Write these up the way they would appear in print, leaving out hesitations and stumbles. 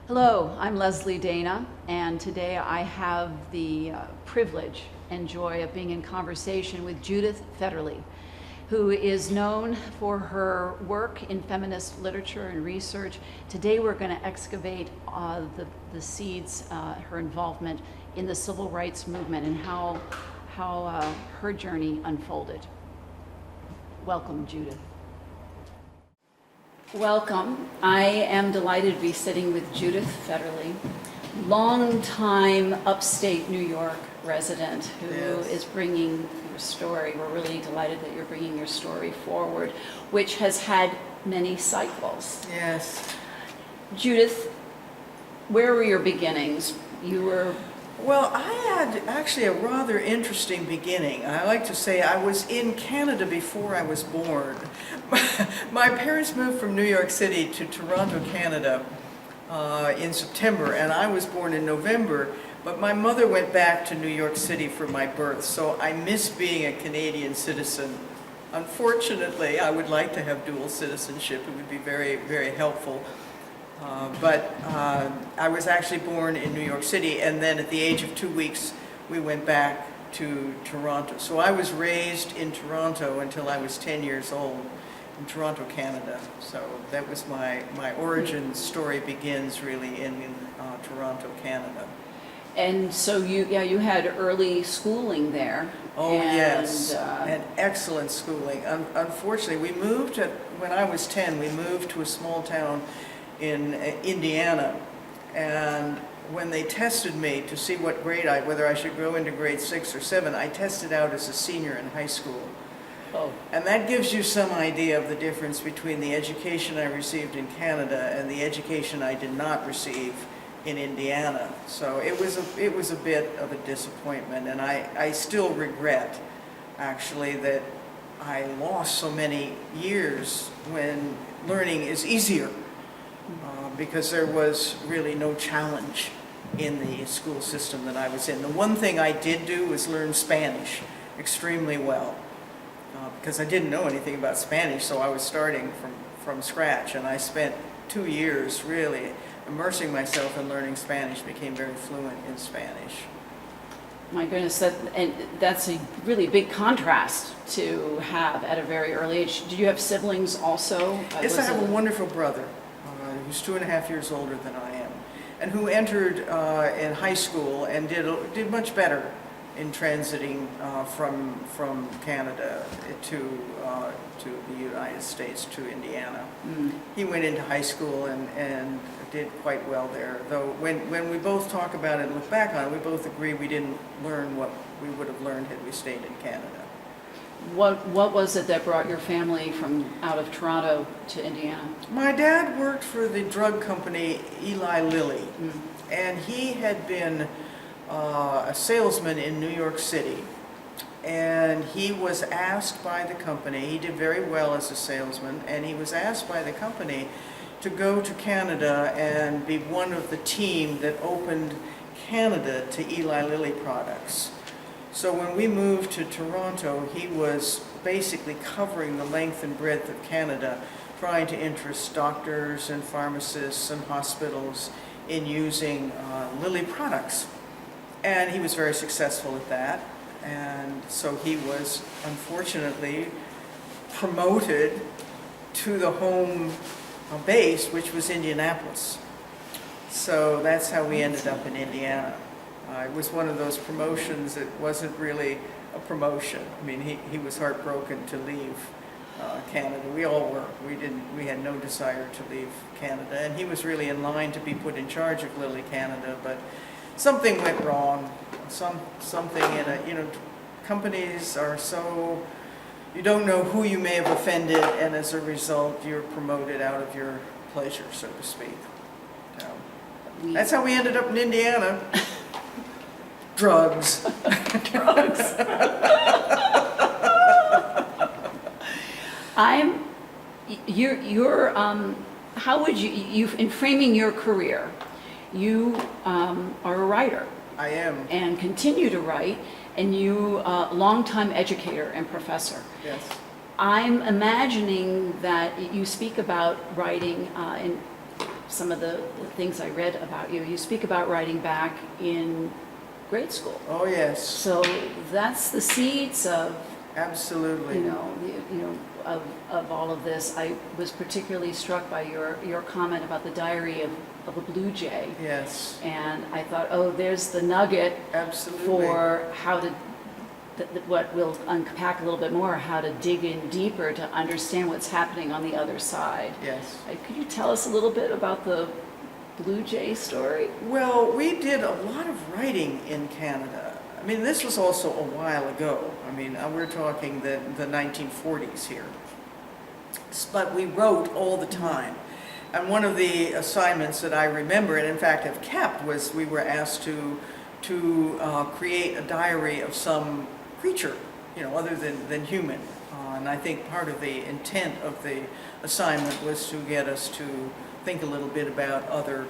Hello, I'm Leslie Dana, and today I have the privilege and joy of being in conversation with Judith Fetterley, who is known for her work in feminist literature and research. Today we're going to excavate the seeds, her involvement in the civil rights movement and how her journey unfolded. Welcome, Judith. Welcome. I am delighted to be sitting with Judith Fetterley, longtime upstate New York resident who is bringing your story. We're really delighted that you're bringing your story forward, which has had many cycles. Yes. Judith, where were your beginnings? You were... Well, I had actually a rather interesting beginning. I like to say I was in Canada before I was born. My parents moved from New York City to Toronto, Canada in September, and I was born in November, but my mother went back to New York City for my birth, so I miss being a Canadian citizen. Unfortunately, I would like to have dual citizenship. It would be very, very helpful. But I was actually born in New York City, and then at the age of 2 weeks, we went back to Toronto. So I was raised in Toronto until I was 10 years old, in Toronto, Canada. So that was my origin story begins really in Toronto, Canada. And so you had early schooling there. Oh, yes, and excellent schooling. Unfortunately, when I was 10, we moved to a small town in Indiana, and when they tested me to see what grade whether I should go into grade 6 or 7, I tested out as a senior in high school. Oh. And that gives you some idea of the difference between the education I received in Canada and the education I did not receive in Indiana. So it was a bit of a disappointment, and I still regret actually that I lost so many years when learning is easier. Because there was really no challenge in the school system that I was in. The one thing I did do was learn Spanish extremely well, because I didn't know anything about Spanish, so I was starting from scratch, and I spent 2 years really immersing myself in learning Spanish, became very fluent in Spanish. My goodness, that's a really big contrast to have at a very early age. Did you have siblings also? Yes, I have a wonderful brother who's 2.5 years older than I am, and who entered in high school and did much better in transiting from Canada to the United States, to Indiana. Mm. He went into high school and did quite well there, though when we both talk about it and look back on it, we both agree we didn't learn what we would have learned had we stayed in Canada. What was it that brought your family from out of Toronto to Indiana? My dad worked for the drug company Eli Lilly, and he had been a salesman in New York City. And he was asked by the company, he did very well as a salesman, and he was asked by the company to go to Canada and be one of the team that opened Canada to Eli Lilly products. So when we moved to Toronto, he was basically covering the length and breadth of Canada, trying to interest doctors and pharmacists and hospitals in using Lilly products. And he was very successful at that. And so he was, unfortunately, promoted to the home base, which was Indianapolis. So that's how we ended up in Indiana. It was one of those promotions that wasn't really a promotion. I mean, he was heartbroken to leave Canada. We all were. We had no desire to leave Canada, and he was really in line to be put in charge of Lilly Canada, but something went wrong. Something companies are so, you don't know who you may have offended, and as a result, you're promoted out of your pleasure, so to speak. So, that's how we ended up in Indiana. Drugs. Drugs. How would you, in framing your career, you are a writer. I am. And continue to write, and you longtime educator and professor. Yes. I'm imagining that you speak about writing in some of the things I read about you. You speak about writing back in grade school. Oh, yes. So that's the seeds of, Absolutely. of all of this. I was particularly struck by your comment about the diary of a blue jay. Yes. And I thought, oh, there's the nugget Absolutely. for how to, what we'll unpack a little bit more, how to dig in deeper to understand what's happening on the other side. Yes. Could you tell us a little bit about the blue jay story? Well, we did a lot of writing in Canada. I mean, this was also a while ago. I mean, we're talking the 1940s here. But we wrote all the time. And one of the assignments that I remember, and in fact have kept, was we were asked to create a diary of some creature, other than human. And I think part of the intent of the assignment was to get us to think a little bit about other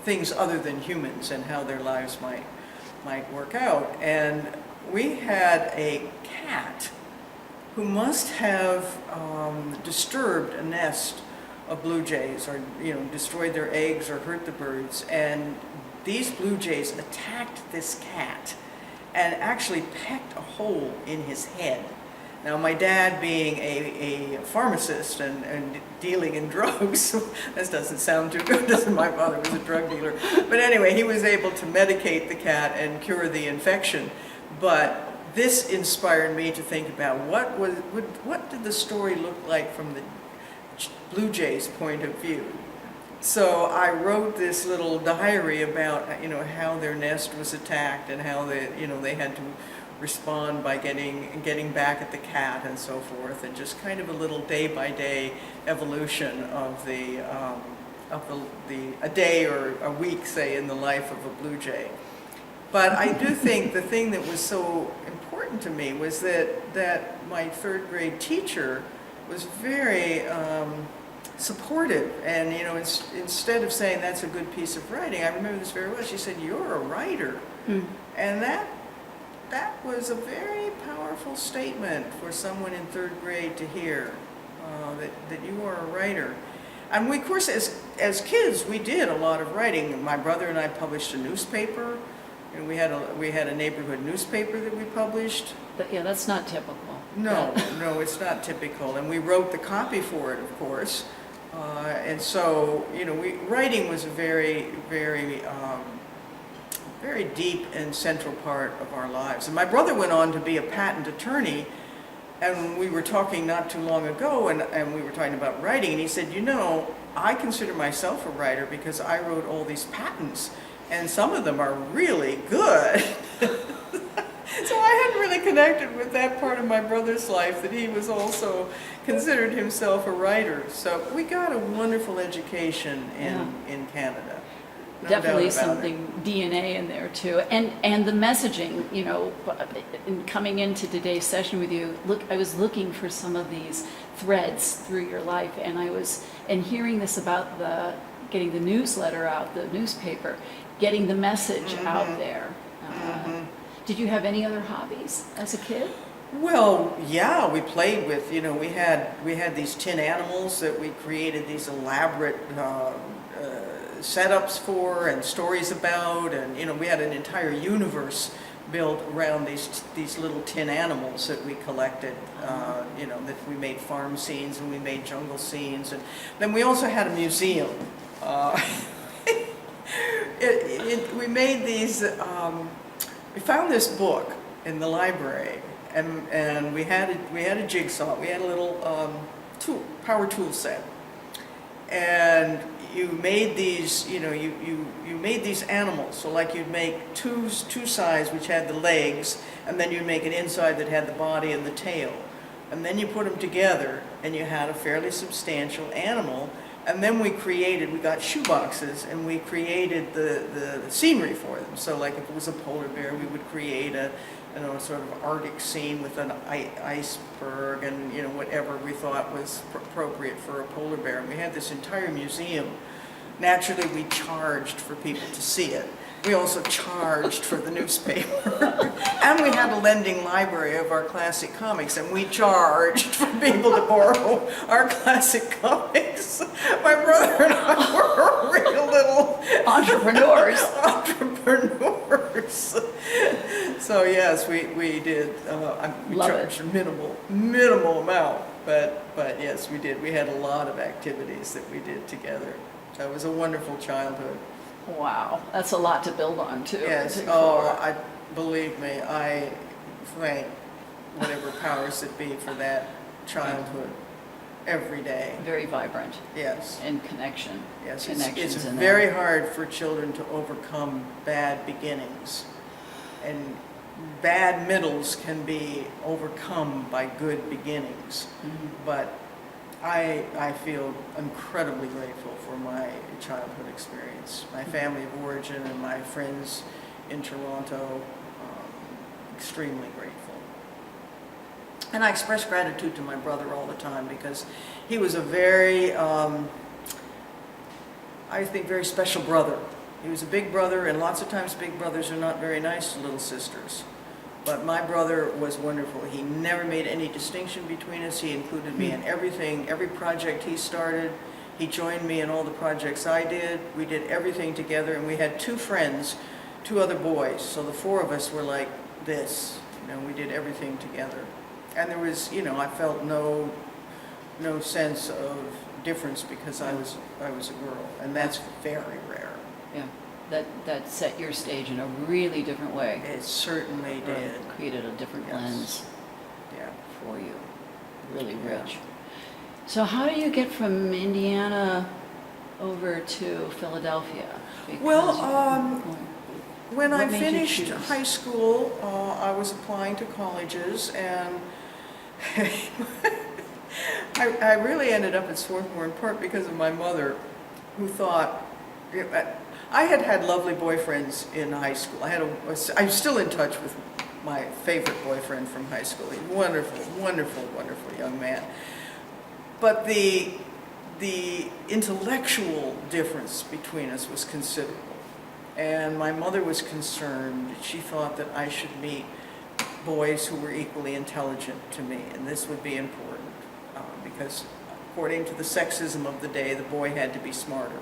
things other than humans and how their lives might work out. And we had a cat who must have disturbed a nest of blue jays, or destroyed their eggs or hurt the birds. And these blue jays attacked this cat and actually pecked a hole in his head. Now, my dad being a pharmacist and dealing in drugs, this doesn't sound too good, doesn't my father was a drug dealer. But anyway, he was able to medicate the cat and cure the infection. But this inspired me to think about what did the story look like from the blue jay's point of view. So I wrote this little diary about how their nest was attacked and how they had to respond by getting back at the cat and so forth, and just kind of a little day-by-day evolution of a day or a week, say, in the life of a blue jay. But I do think the thing that was so important to me was that my third grade teacher was very supportive, and instead of saying that's a good piece of writing, I remember this very well, she said, "You're a writer." And that was a very powerful statement for someone in third grade to hear, that you are a writer. And we, of course, as kids, we did a lot of writing. My brother and I published a newspaper. We had a neighborhood newspaper that we published. But yeah, that's not typical. No, it's not typical. And we wrote the copy for it, of course. And so, writing was a very, very, very deep and central part of our lives. And my brother went on to be a patent attorney, and we were talking not too long ago, and we were talking about writing, and he said, I consider myself a writer because I wrote all these patents, and some of them are really good. So I hadn't really connected with that part of my brother's life, that he was also considered himself a writer. So we got a wonderful education in Canada. No Definitely doubt about something DNA in there too, and the messaging. In coming into today's session with you, I was looking for some of these threads through your life, and hearing this about getting the newsletter out, the newspaper, getting the message out there. Did you have any other hobbies as a kid? Well, yeah, we played with, we had these tin animals that we created these elaborate setups for and stories about, and we had an entire universe built around these little tin animals that we collected. That we made farm scenes and we made jungle scenes, and then we also had a museum. We made these. We found this book in the library, and we had a jigsaw. We had a little power tool set, and you made these. You made these animals. So like you'd make two sides which had the legs, and then you'd make an inside that had the body and the tail, and then you put them together, and you had a fairly substantial animal. And then we got shoeboxes, and we created the scenery for them. So like if it was a polar bear, we would create a sort of Arctic scene with an iceberg and whatever we thought was appropriate for a polar bear. And we had this entire museum. Naturally, we charged for people to see it. We also charged for the newspaper. And we had a lending library of our classic comics, and we charged for people to borrow our classic comics. My brother and I were real little Entrepreneurs. entrepreneurs. So yes, we did. We Love charged a minimal amount, but yes, we did. We had a lot of activities that we did together. So it was a wonderful childhood. Wow, that's a lot to build on too. Yes. For- Oh, believe me, I thank whatever powers that be for that childhood every day. Very vibrant Yes. and connection. Yes. Connections It's in very there. hard for children to overcome bad beginnings, and bad middles can be overcome by good beginnings. Mhm. But I feel incredibly grateful for my childhood experience, my family of origin and my friends in Toronto, extremely grateful. And I express gratitude to my brother all the time because he was a very, I think, very special brother. He was a big brother, and lots of times big brothers are not very nice to little sisters. But my brother was wonderful. He never made any distinction between us. He included me in everything, every project he started. He joined me in all the projects I did. We did everything together, and we had two friends, two other boys. So the four of us were like this. We did everything together. And there was, I felt no sense of difference because I was a girl, and that's very rare. Yeah, that set your stage in a really different way. It certainly did. Created a different Yes. lens Yeah. for you. Really Yeah. rich. So how do you get from Indiana over to Philadelphia? Because Well, when What I made you finished choose? high school, I was applying to colleges, and I really ended up at Swarthmore in part because of my mother, who thought, I had had lovely boyfriends in high school. I'm still in touch with my favorite boyfriend from high school. He's a wonderful, wonderful, wonderful young man. But the intellectual difference between us was considerable. And my mother was concerned. She thought that I should meet boys who were equally intelligent to me, and this would be important because according to the sexism of the day, the boy had to be smarter.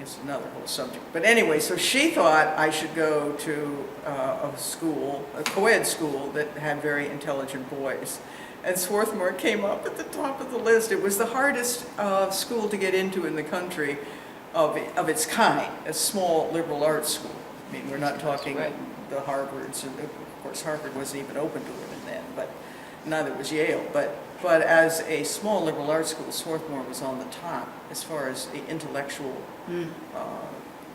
It's another whole subject. But anyway, so she thought I should go to a school, a co-ed school that had very intelligent boys. And Swarthmore came up at the top of the list. It was the hardest school to get into in the country of its kind, a small liberal arts school. I mean, we're not talking Right. the Harvards, and of course Harvard wasn't even open to women then, but neither was Yale. But as a small liberal arts school, Swarthmore was on the top as far as the intellectual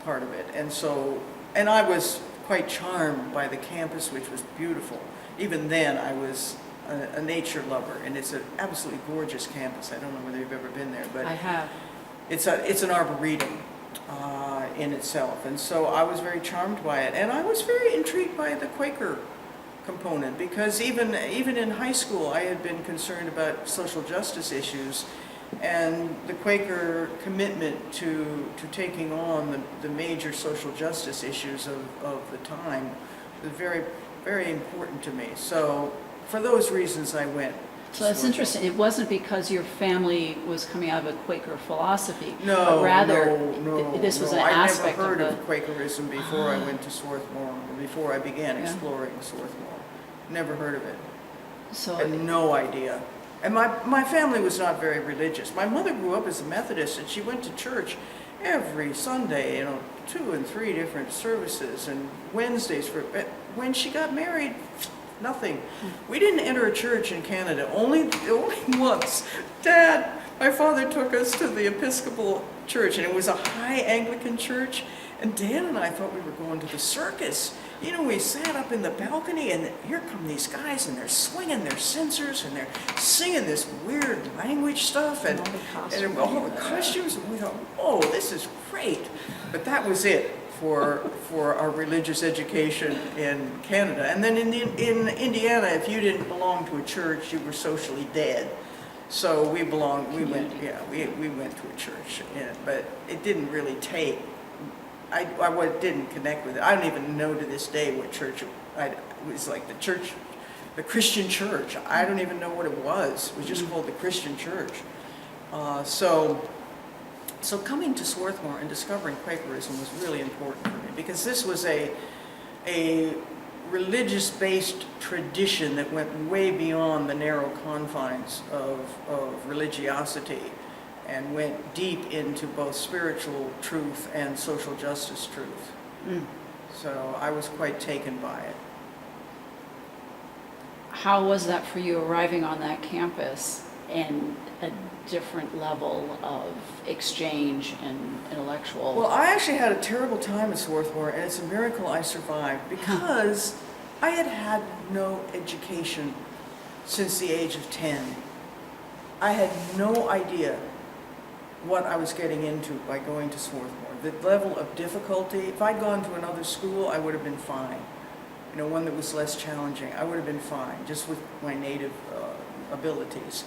part of it. And I was quite charmed by the campus, which was beautiful. Even then, I was a nature lover, and it's an absolutely gorgeous campus. I don't know whether you've ever been there, but I have. it's an arboretum in itself, and so I was very charmed by it. And I was very intrigued by the Quaker component, because even in high school I had been concerned about social justice issues, and the Quaker commitment to taking on the major social justice issues of the time was very, very important to me. So for those reasons I went. So that's interesting. It wasn't because your family was coming out of a Quaker philosophy, No, but rather no, this was no. an I aspect never heard of of Quakerism before I went to Swarthmore, or before I began Yeah. exploring Swarthmore. Never heard of it. So Had no idea. And my family was not very religious. My mother grew up as a Methodist, and she went to church every Sunday, 2 and 3 different services, and Wednesdays when she got married, nothing. We didn't enter a church in Canada, only once. Dad, my father took us to the Episcopal church, and it was a high Anglican church, and Dan and I thought we were going to the circus. We sat up in the balcony, and here come these guys, and they're swinging their censers, and they're singing this weird language stuff, and all the costumes, and we thought, oh, this is great. But that was it for our religious education in Canada. And then in Indiana, if you didn't belong to a church, you were socially dead. So we went to a church, but it didn't really take. didn't connect with it. I don't even know to this day what church it was, like the church, the Christian church. I don't even know what it was. It was just called the Christian church. So coming to Swarthmore and discovering Quakerism was really important for me, because this was a religious-based tradition that went way beyond the narrow confines of religiosity, and went deep into both spiritual truth and social justice truth. So I was quite taken by it. How was that for you, arriving on that campus and a different level of exchange and intellectual? Well, I actually had a terrible time at Swarthmore, and it's a miracle I survived, because I had had no education since the age of 10. I had no idea what I was getting into by going to Swarthmore. The level of difficulty, if I'd gone to another school, I would have been fine. You know, one that was less challenging, I would have been fine, just with my native abilities.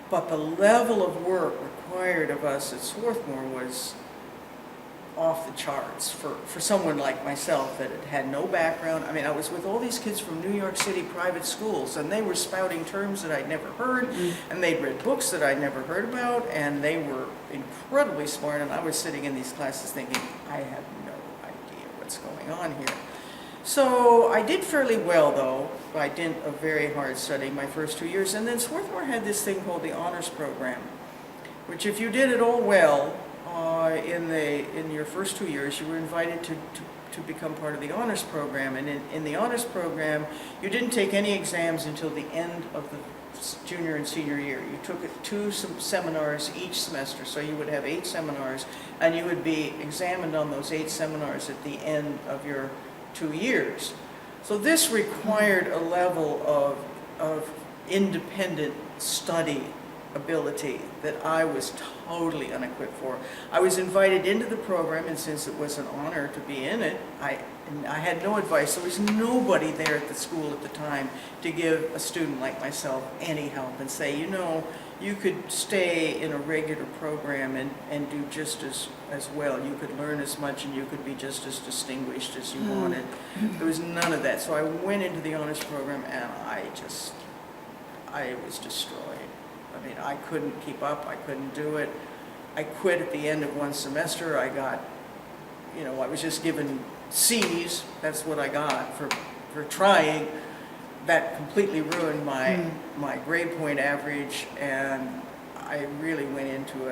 But the level of work required of us at Swarthmore was off the charts for someone like myself that had no background. I mean, I was with all these kids from New York City private schools, and they were spouting terms that I'd never heard, and they'd read books that I'd never heard about, and they were incredibly smart, and I was sitting in these classes thinking, I have no idea what's going on here. So I did fairly well, though, by dint of very hard studying my first 2 years. And then Swarthmore had this thing called the honors program, which if you did it all well in your first 2 years, you were invited to become part of the honors program. And in the honors program, you didn't take any exams until the end of the junior and senior year. You took 2 seminars each semester, so you would have 8 seminars, and you would be examined on those 8 seminars at the end of your 2 years. So this required a level of independent study ability that I was totally unequipped for. I was invited into the program, and since it was an honor to be in it, I had no advice. There was nobody there at the school at the time to give a student like myself any help and say, you know, you could stay in a regular program and do just as well. You could learn as much, and you could be just as distinguished as you wanted. There was none of that. So I went into the honors program, and I was destroyed. I mean, I couldn't keep up. I couldn't do it. I quit at the end of one semester. I got, you know, I was just given C's. That's what I got for trying. That completely ruined my grade point average, and I really went into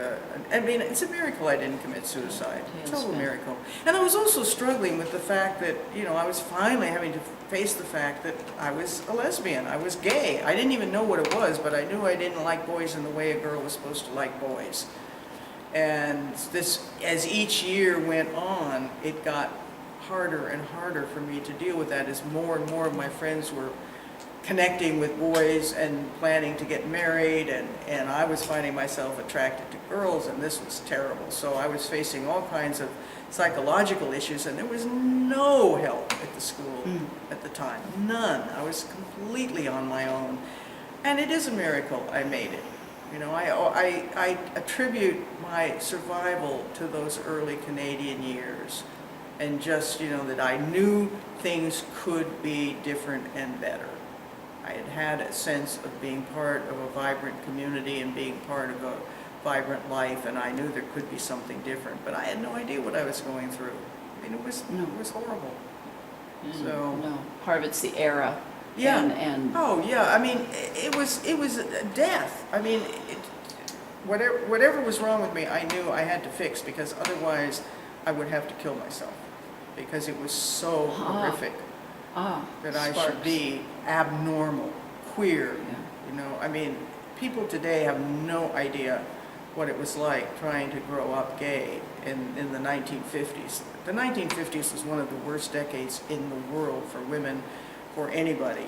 I mean, it's a miracle I didn't commit suicide. Total miracle. And I was also struggling with the fact that, you know, I was finally having to face the fact that I was a lesbian. I was gay. I didn't even know what it was, but I knew I didn't like boys in the way a girl was supposed to like boys. And this, as each year went on, it got harder and harder for me to deal with that, as more and more of my friends were connecting with boys and planning to get married, and I was finding myself attracted to girls, and this was terrible. So I was facing all kinds of psychological issues, and there was no help at the school at the time. None. I was completely on my own. And it is a miracle I made it. You know, I attribute my survival to those early Canadian years, and just, you know, that I knew things could be different and better. I had had a sense of being part of a vibrant community and being part of a vibrant life, and I knew there could be something different, but I had no idea what I was going through. I mean, it was horrible. So no, part of it's the era. Yeah. And oh yeah. I mean, it was death. I mean, whatever was wrong with me, I knew I had to fix, because otherwise I would have to kill myself, because it was so horrific. That I should be abnormal, queer, you know. I mean, people today have no idea what it was like trying to grow up gay in the 1950s. The 1950s was one of the worst decades in the world for women, for anybody,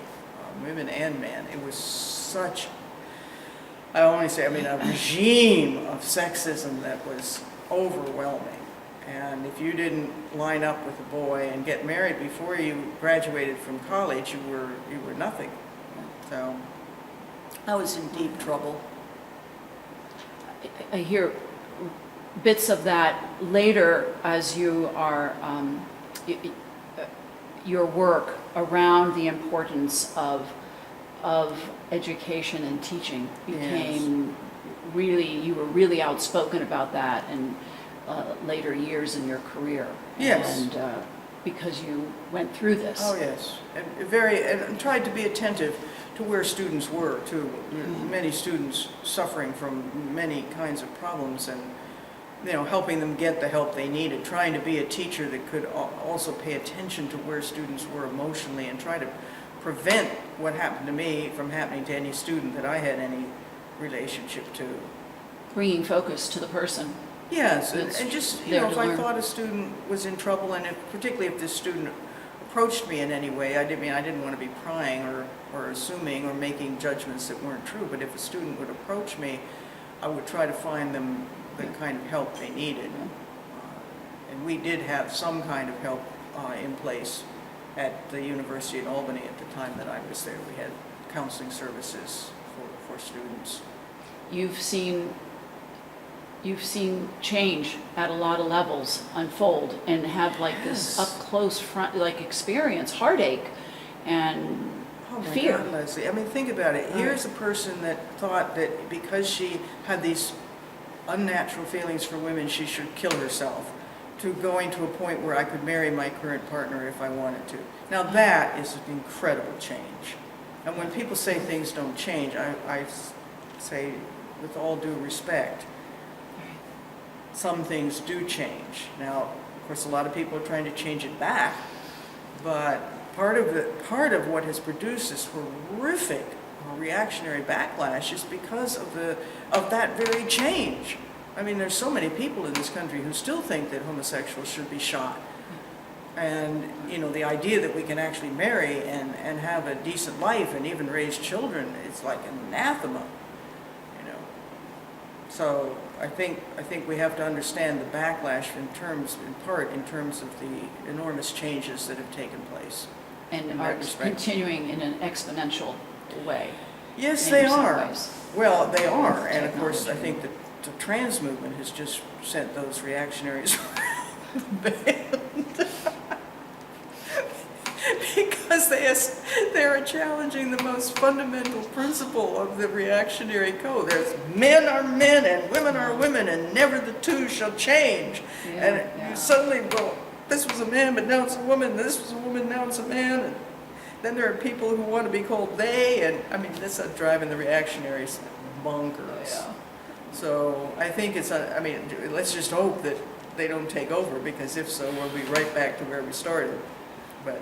women and men. It was such, I only say, I mean, a regime of sexism that was overwhelming. And if you didn't line up with a boy and get married before you graduated from college, you were nothing. So I was in deep trouble. I hear bits of that later as you are, your work around the importance of education and teaching became you were really outspoken about that in later years in your career. Yes. And because you went through this. Oh, yes. And tried to be attentive to where students were, too. Many students suffering from many kinds of problems, and helping them get the help they needed, trying to be a teacher that could also pay attention to where students were emotionally and try to prevent what happened to me from happening to any student that I had any relationship to. Bringing focus to the person. Yes, and just, if I learn. thought a student was in trouble, and particularly if this student approached me in any way, I didn't want to be prying or assuming or making judgments that weren't true, but if a student would approach me, I would try to find them the kind of help they needed. And we did have some kind of help in place at the University in Albany at the time that I was there. We had counseling services for students. You've seen change at a lot of levels unfold and have like this Yes. up close front experience, heartache and Oh my fear. God, Leslie. I mean, think about it. Here's a person that thought that because she had these unnatural feelings for women, she should kill herself, to going to a point where I could marry my current partner if I wanted to. Now that is an incredible change. And when people say things don't change, I say, with all due respect, some things do change. Now, of course, a lot of people are trying to change it back, but part of what has produced this horrific reactionary backlash is because of that very change. I mean, there's so many people in this country who still think that homosexuals should be shot. And, the idea that we can actually marry and have a decent life and even raise children, it's like an anathema, So I think we have to understand the backlash in part in terms of the enormous changes that have taken place. And are continuing in an exponential way. Yes, in they some are. ways. Well, they are. And of course, I Technology. think that the trans movement has just sent those reactionaries around the band. Because they are challenging the most fundamental principle of the reactionary code. There's men are men and women are women, and never the two shall change. You suddenly go, this was a man, but now it's a woman. This was a woman, now it's a man. And then there are people who want to be called they, and I mean, this is driving the reactionaries bonkers. Yeah. So I think let's just hope that they don't take over, because if so, we'll be right back to where we started. But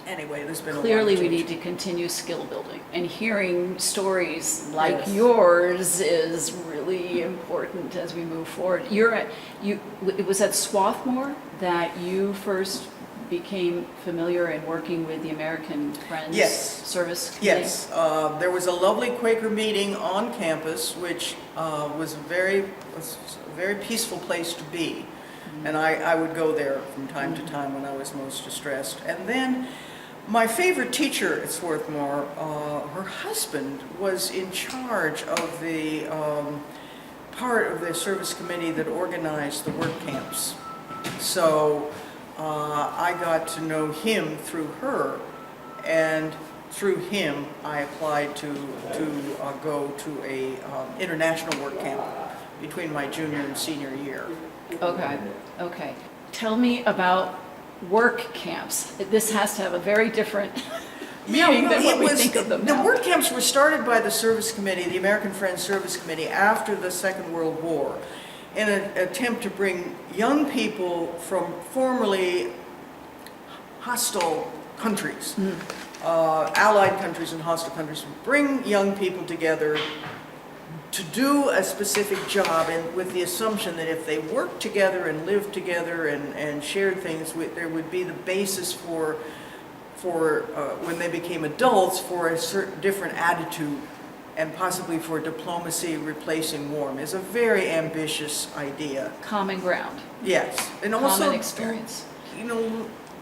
anyway, there's been Clearly, a lot of we change. need to continue skill building, and hearing stories like Yes. yours is really important as we move forward. It was at Swarthmore that you first became familiar and working with the American Friends Yes. Service Committee? Yes, there was a lovely Quaker meeting on campus, which was a very peaceful place to be. And I would go there from time to time when I was most distressed. And then my favorite teacher at Swarthmore, her husband was in charge of the part of the service committee that organized the work camps. So I got to know him through her, and through him I applied to go to a international work camp between my junior and senior year. Okay. Tell me about work camps. This has to have a very different meaning than what we think of them The now. work camps were started by the service committee, the American Friends Service Committee, after the Second World War, in an attempt to bring young people from formerly hostile countries, allied countries and hostile countries, bring young people together to do a specific job, and with the assumption that if they worked together and lived together and shared things, there would be the basis for when they became adults, for a certain different attitude, and possibly for diplomacy replacing war. It's a very ambitious idea. Common ground, Yes, and also common experience.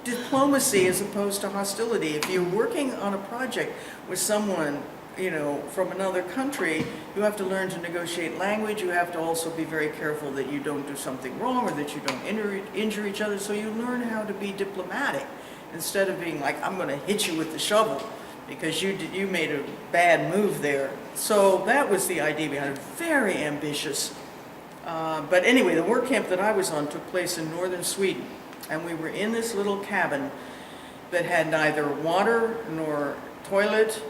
diplomacy as opposed to hostility. If you're working on a project with someone you know, from another country, you have to learn to negotiate language. You have to also be very careful that you don't do something wrong or that you don't injure each other. So you learn how to be diplomatic instead of being like, I'm going to hit you with the shovel because you made a bad move there. So that was the idea behind it. Very ambitious. But anyway, the work camp that I was on took place in northern Sweden. And we were in this little cabin that had neither water nor toilet.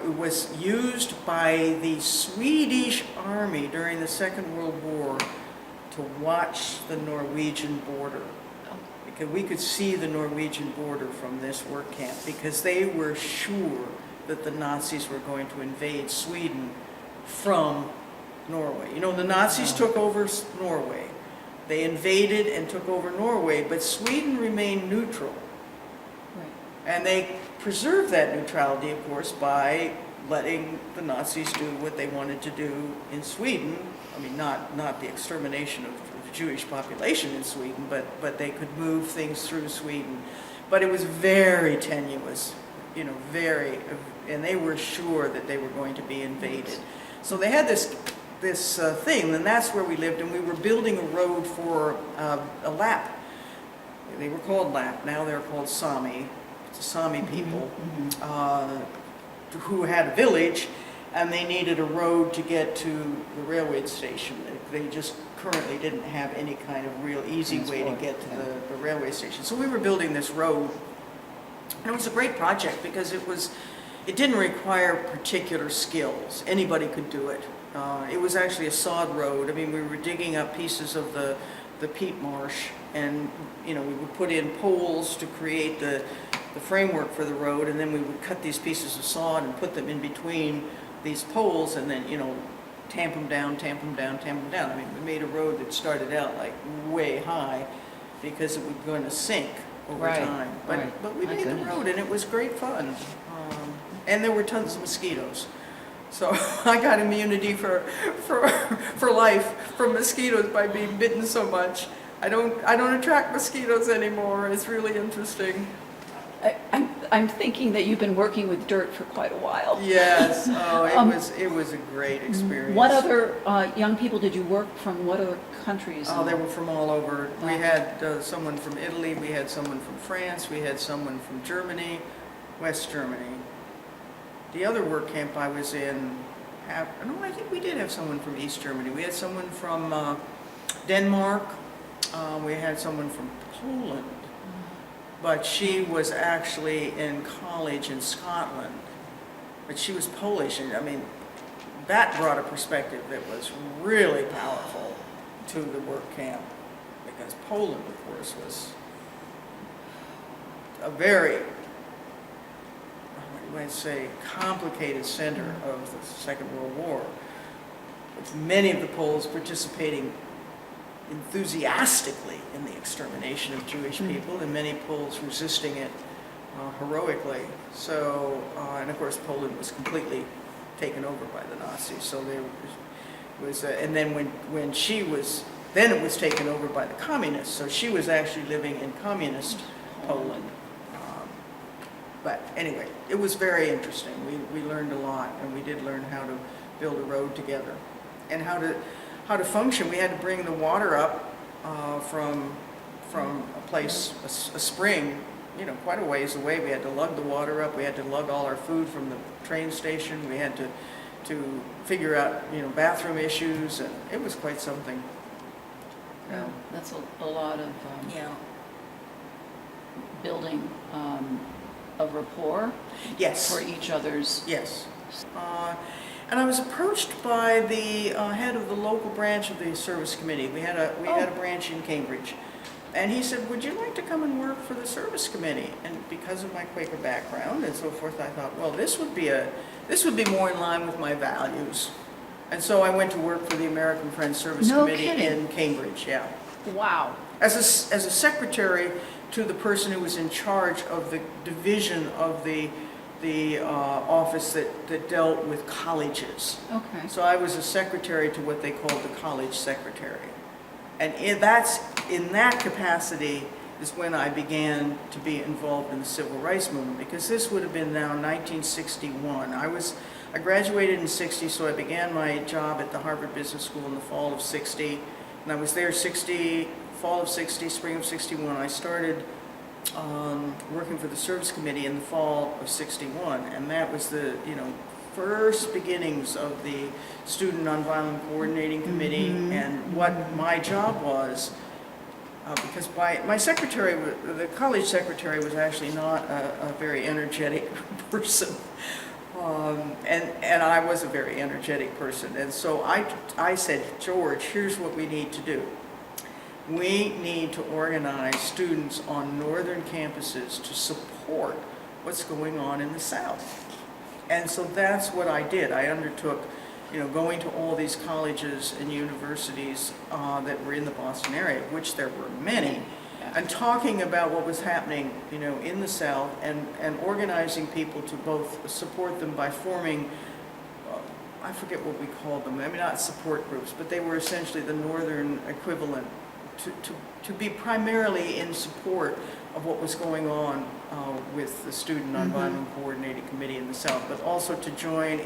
It was used by the Swedish army during the Second World War to watch the Norwegian border. Because we could see the Norwegian border from this work camp because they were sure that the Nazis were going to invade Sweden from Norway. You know, the Nazis took over Norway. They invaded and took over Norway, but Sweden remained neutral. Right. And they preserved that neutrality, of course, by letting the Nazis do what they wanted to do in Sweden. I mean, not the extermination of the Jewish population in Sweden, but they could move things through Sweden. But it was very tenuous, you know, and they were sure that they were going to be invaded. So they had this thing, and that's where we lived, and we were building a road for a Lap. They were called Lap, now they're called Sami. It's the Sami people who had a village, and they needed a road to get to the railway station. They just currently didn't have any kind of real easy way to get to the railway station. So we were building this road, and it was a great project because it didn't require particular skills. Anybody could do it. It was actually a sod road. I mean, we were digging up pieces of the peat marsh, and you know, we would put in poles to create the framework for the road, and then we would cut these pieces of sod and put them in between these poles, and then, you know, tamp them down, tamp them down, tamp them down. I mean, we made a road that started out like way high because it was going to sink over time. But we made the road, and it was great fun. And there were tons of mosquitoes. So I got immunity for life from mosquitoes by being bitten so much. I don't attract mosquitoes anymore. It's really interesting. I'm thinking that you've been working with dirt for quite a while. Yes. Oh, it was a great experience. What other young people did you work from? What other countries? Oh, they were from all over. We had someone from Italy. We had someone from France. We had someone from Germany, West Germany. The other work camp I was in, I think we did have someone from East Germany. We had someone from Denmark. We had someone from Poland. But she was actually in college in Scotland. But she was Polish, and I mean, that brought a perspective that was really powerful to the work camp, because Poland, of course, was a very, you might say, complicated center of the Second World War, with many of the Poles participating enthusiastically in the extermination of Jewish people, and many Poles resisting it heroically. So, and of course, Poland was completely taken over by the Nazis. So there was, and then when she was, then it was taken over by the communists. So she was actually living in communist Poland. But anyway, it was very interesting. We learned a lot, and we did learn how to build a road together, and how to function. We had to bring the water up from a place, a spring, you know, quite a ways away. We had to lug the water up. We had to lug all our food from the train station. We had to figure out, you know, bathroom issues, and it was quite something. Yeah, that's a lot of building of rapport. Yes. For each other's. Yes. And I was approached by the head of the local branch of the service committee. We had a branch in Cambridge, and he said, "Would you like to come and work for the service committee?" And because of my Quaker background and so forth, I thought, well, this would be more in line with my values. And so I went to work for the American Friends Service Committee in Cambridge. Yeah. Wow. As a secretary to the person who was in charge of the division of the office that dealt with colleges. Okay. So I was a secretary to what they called the college secretary. And in that capacity is when I began to be involved in the civil rights movement, because this would have been now 1961. I I graduated in 60, so I began my job at the Harvard Business School in the fall of 60. And I was there fall of 60, spring of 61. I started working for the service committee in the fall of 61. And that was the, first beginnings of the Student Nonviolent Coordinating Committee. And what my job was, because my secretary, the college secretary, was actually not a very energetic person. And I was a very energetic person. And so I said, George, here's what we need to do. We need to organize students on northern campuses to support what's going on in the South. And so that's what I did. I undertook, going to all these colleges and universities that were in the Boston area, of which there were many, and talking about what was happening, in the South, and organizing people to both support them by forming, I forget what we called them, not support groups, but they were essentially the northern equivalent, to be primarily in support of what was going on with the Student Nonviolent Coordinating Committee in the South, but also to join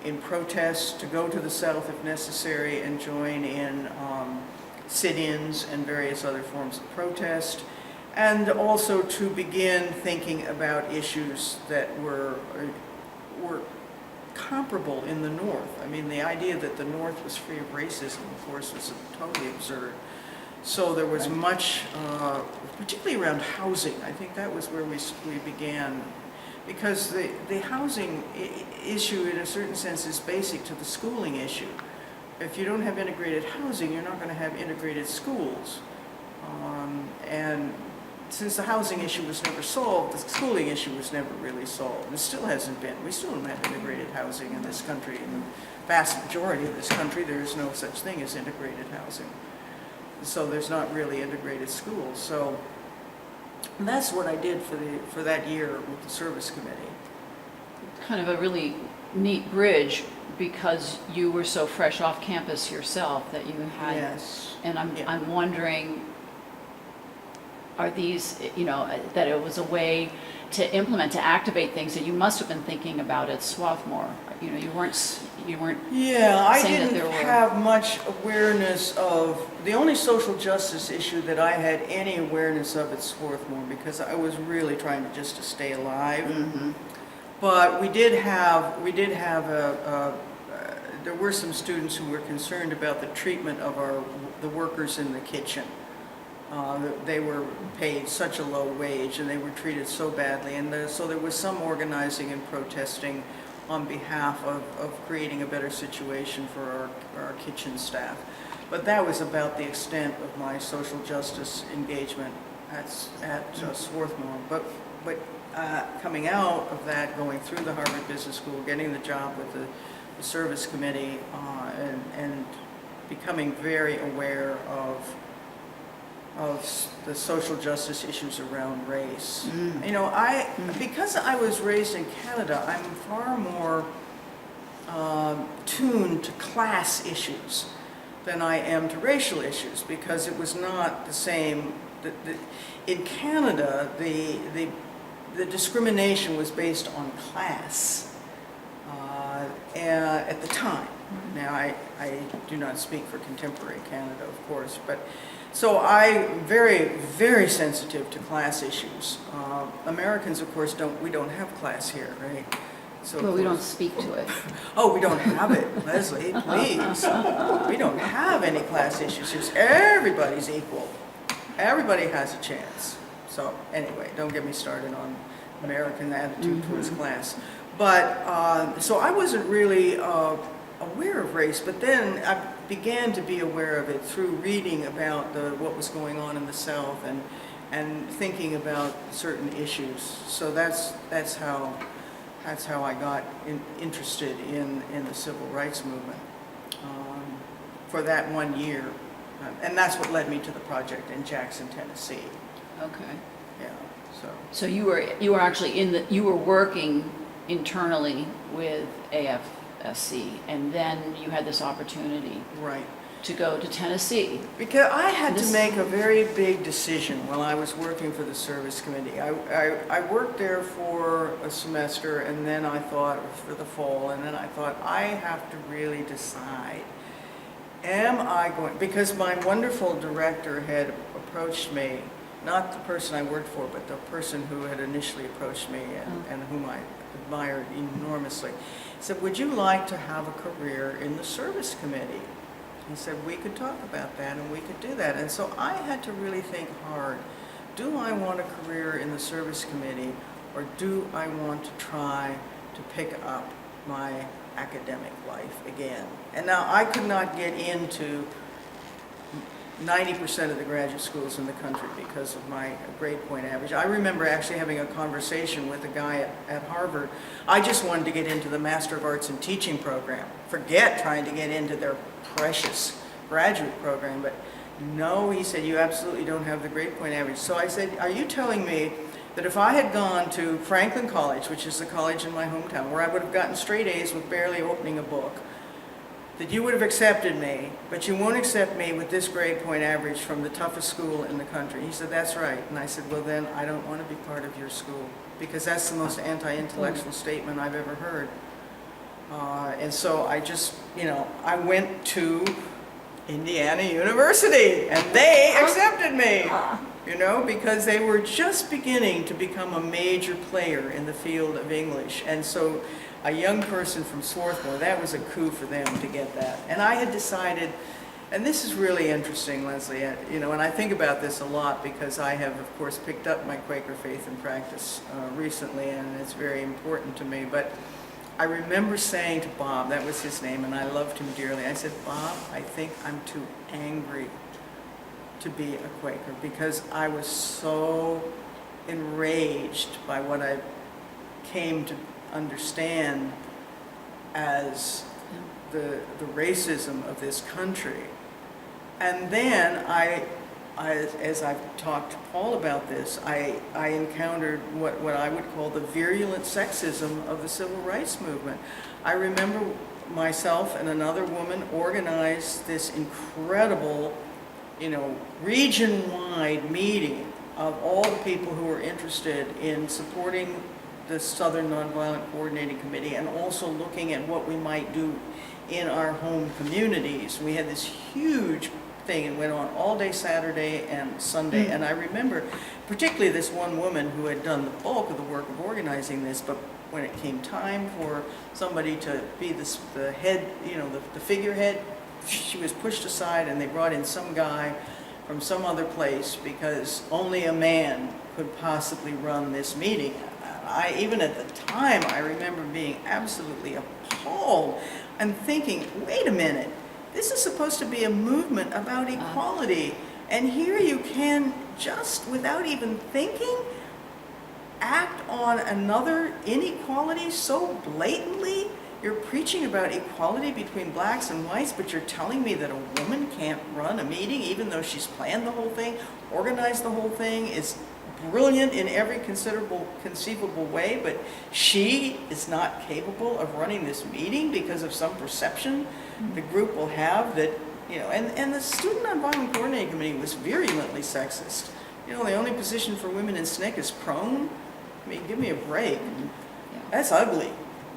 in protests, to go to the South if necessary, and join in sit-ins and various other forms of protest, and also to begin thinking about issues that were comparable in the North. The idea that the North was free of racism, of course, was totally absurd. So there was much, particularly around housing. I think that was where we began, because the housing issue, in a certain sense, is basic to the schooling issue. If you don't have integrated housing, you're not going to have integrated schools. And since the housing issue was never solved, the schooling issue was never really solved. And it still hasn't been. We still don't have integrated housing in this country. In the vast majority of this country, there is no such thing as integrated housing. So there's not really integrated schools. So that's what I did for that year with the service committee. Kind of a really neat bridge, because you were so fresh off campus yourself that you had. Yes. And I'm wondering, are these, that it was a way to implement, to activate things that you must have been thinking about at Swarthmore. You weren't. Yeah, I saying that didn't there were... have much awareness of, the only social justice issue that I had any awareness of at Swarthmore, because I was really trying to stay alive. But we did have there were some students who were concerned about the treatment of the workers in the kitchen. They were paid such a low wage and they were treated so badly, and so there was some organizing and protesting on behalf of creating a better situation for our kitchen staff. But that was about the extent of my social justice engagement at Swarthmore. But coming out of that, going through the Harvard Business School, getting the job with the service committee, and becoming very aware of the social justice issues around race. Because I was raised in Canada, I'm far more tuned to class issues than I am to racial issues, because it was not the same. In Canada, the discrimination was based on class at the time. Now, I do not speak for contemporary Canada, of course, but so I'm very, very sensitive to class issues. Americans, of course, we don't have class here, right? So Well, we don't speak to it. Oh, we don't have it, Leslie, please. We don't have any class issues here. Everybody's equal. Everybody has a chance. So anyway, don't get me started on American attitude towards class. But, so I wasn't really aware of race, but then I began to be aware of it through reading about what was going on in the South and thinking about certain issues. So that's how I got interested in the civil rights movement for that 1 year. And that's what led me to the project in Jackson, Tennessee. Okay. Yeah, So you were actually you were working internally with AFSC, and then you had this opportunity. Right. to go to Tennessee. Because I had to make a very big decision while I was working for the service committee. I worked there for a semester, and then I thought, for the fall, and then I thought, I have to really decide. Am I going, because my wonderful director had approached me, not the person I worked for, but the person who had initially approached me and whom I admired enormously, said, would you like to have a career in the service committee? He said, we could talk about that and we could do that. And so I had to really think hard. Do I want a career in the service committee, or do I want to try to pick up my academic life again? And now I could not get into 90% of the graduate schools in the country because of my grade point average. I remember actually having a conversation with a guy at Harvard. I just wanted to get into the Master of Arts in Teaching program. Forget trying to get into their precious graduate program. But no, he said, you absolutely don't have the grade point average. So I said, are you telling me that if I had gone to Franklin College, which is the college in my hometown, where I would have gotten straight A's with barely opening a book, that you would have accepted me, but you won't accept me with this grade point average from the toughest school in the country? He said, that's right. And I said, well then, I don't want to be part of your school, because that's the most anti-intellectual statement I've ever heard. And so I just, I went to Indiana University, and they accepted me, because they were just beginning to become a major player in the field of English. And so a young person from Swarthmore, that was a coup for them to get that. And I had decided, and this is really interesting, Leslie, and I think about this a lot because I have, of course, picked up my Quaker faith and practice recently, and it's very important to me. But I remember saying to Bob, that was his name, and I loved him dearly, I said, Bob, I think I'm too angry to be a Quaker, because I was so enraged by what I came to understand as the racism of this country. And then as I've talked to Paul about this, I encountered what I would call the virulent sexism of the civil rights movement. I remember myself and another woman organized this incredible, region-wide meeting of all the people who were interested in supporting the Southern Nonviolent Coordinating Committee, and also looking at what we might do in our home communities. We had this huge thing, and went on all day Saturday and Sunday. And I remember particularly this one woman who had done the bulk of the work of organizing this, but when it came time for somebody to be the head, the figurehead, she was pushed aside, and they brought in some guy from some other place because only a man could possibly run this meeting. Even at the time, I remember being absolutely appalled and thinking, wait a minute, this is supposed to be a movement about equality, and here you can, just without even thinking, act on another inequality so blatantly. You're preaching about equality between blacks and whites, but you're telling me that a woman can't run a meeting even though she's planned the whole thing, organized the whole thing, is brilliant in every conceivable way, but she is not capable of running this meeting because of some perception the group will have that, and the Student Nonviolent Coordinating Committee was virulently sexist. The only position for women in SNCC is prone. I mean, give me a break. Yeah. That's ugly.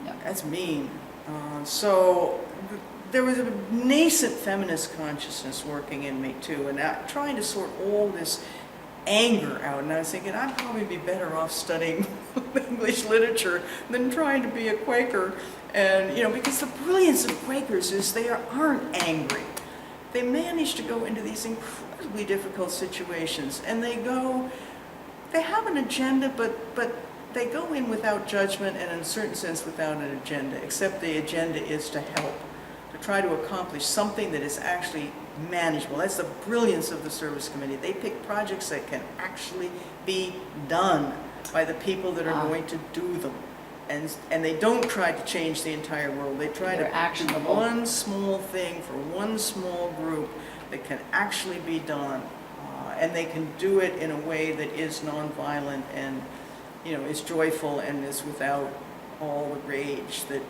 Yeah. That's mean. So there was a nascent feminist consciousness working in me too, and trying to sort all this anger out. And I was thinking, I'd probably be better off studying English literature than trying to be a Quaker. And, because the brilliance of Quakers is they aren't angry. They manage to go into these incredibly difficult situations, and they have an agenda, but they go in without judgment and in a certain sense without an agenda, except the agenda is to help, to try to accomplish something that is actually manageable. That's the brilliance of the service committee. They pick projects that can actually be done by the people that are going to do them. And they don't try to change the entire world. They try to do one small thing for one small group that can actually be done. And they can do it in a way that is nonviolent and, is joyful and is without all the rage that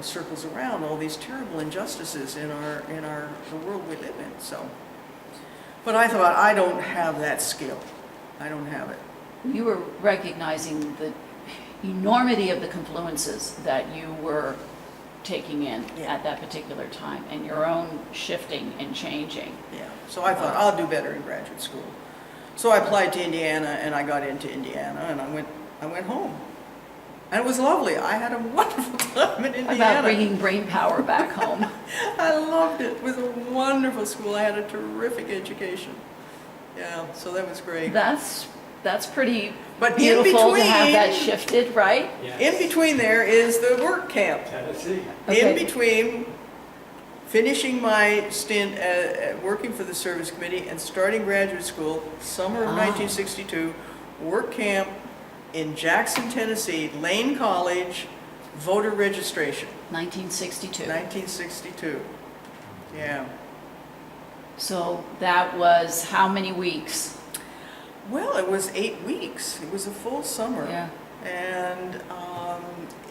circles around all these terrible injustices in the world we live in. So, but I thought, I don't have that skill. I don't have it. You were recognizing the enormity of the confluences that you were taking in at that particular time, and your own shifting and changing. Yeah. So I thought, I'll do better in graduate school. So I applied to Indiana, and I got into Indiana, and I went home. And it was lovely. I had a wonderful time in Indiana. About bringing brain power back home. I loved it. It was a wonderful school. I had a terrific education. Yeah, so that was great. That's pretty But beautiful to have that shifted, right? Yes. In between there is the work camp. Tennessee. Okay. In between finishing my stint working for the service committee and starting graduate school, summer of 1962, work camp in Jackson, Tennessee, Lane College, voter registration. 1962. 1962. Yeah. So that was how many weeks? Well, it was 8 weeks. It was a full summer. Yeah. And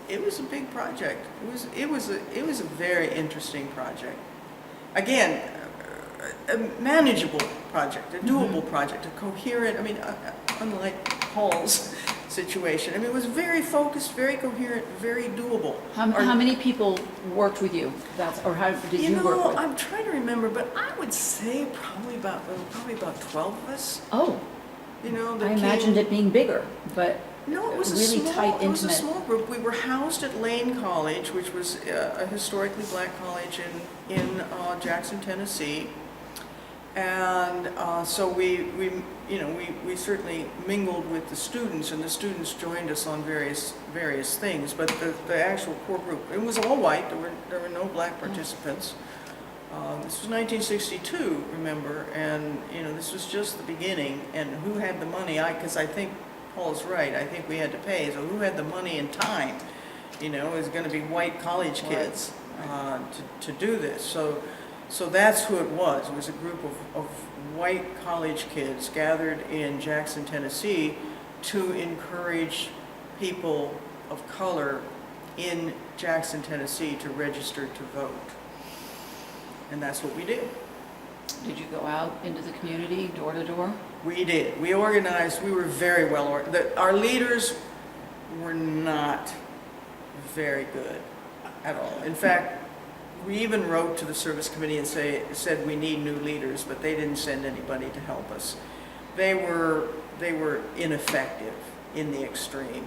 it was a big project. It was a very interesting project. Again, a manageable project, a doable project, a coherent. I mean, unlike Paul's situation, I mean, it was very focused, very coherent, very doable. How many people worked with you? Or how did you work with? I'm trying to remember, but I would say probably about 12 of us. Oh, That I imagined it being bigger, but No, it was really tight, It was a intimate. small group. We were housed at Lane College, which was a historically black college in Jackson, Tennessee, and so we certainly mingled with the students, and the students joined us on various things. But the actual core group, it was all white. There were no black participants. This was 1962, remember, and this was just the beginning. And who had the money? Because I think Paul's right. I think we had to pay. So who had the money and time? It was going to be white college kids to do this. So that's who it was. It was a group of white college kids gathered in Jackson, Tennessee, to encourage people of color in Jackson, Tennessee, to register to vote. And that's what we did. did you go out into the community, door to door? We did. We organized. We were very well organized. Our leaders were not very good at all. In fact, we even wrote to the service committee and said we need new leaders, but they didn't send anybody to help us. They were ineffective in the extreme.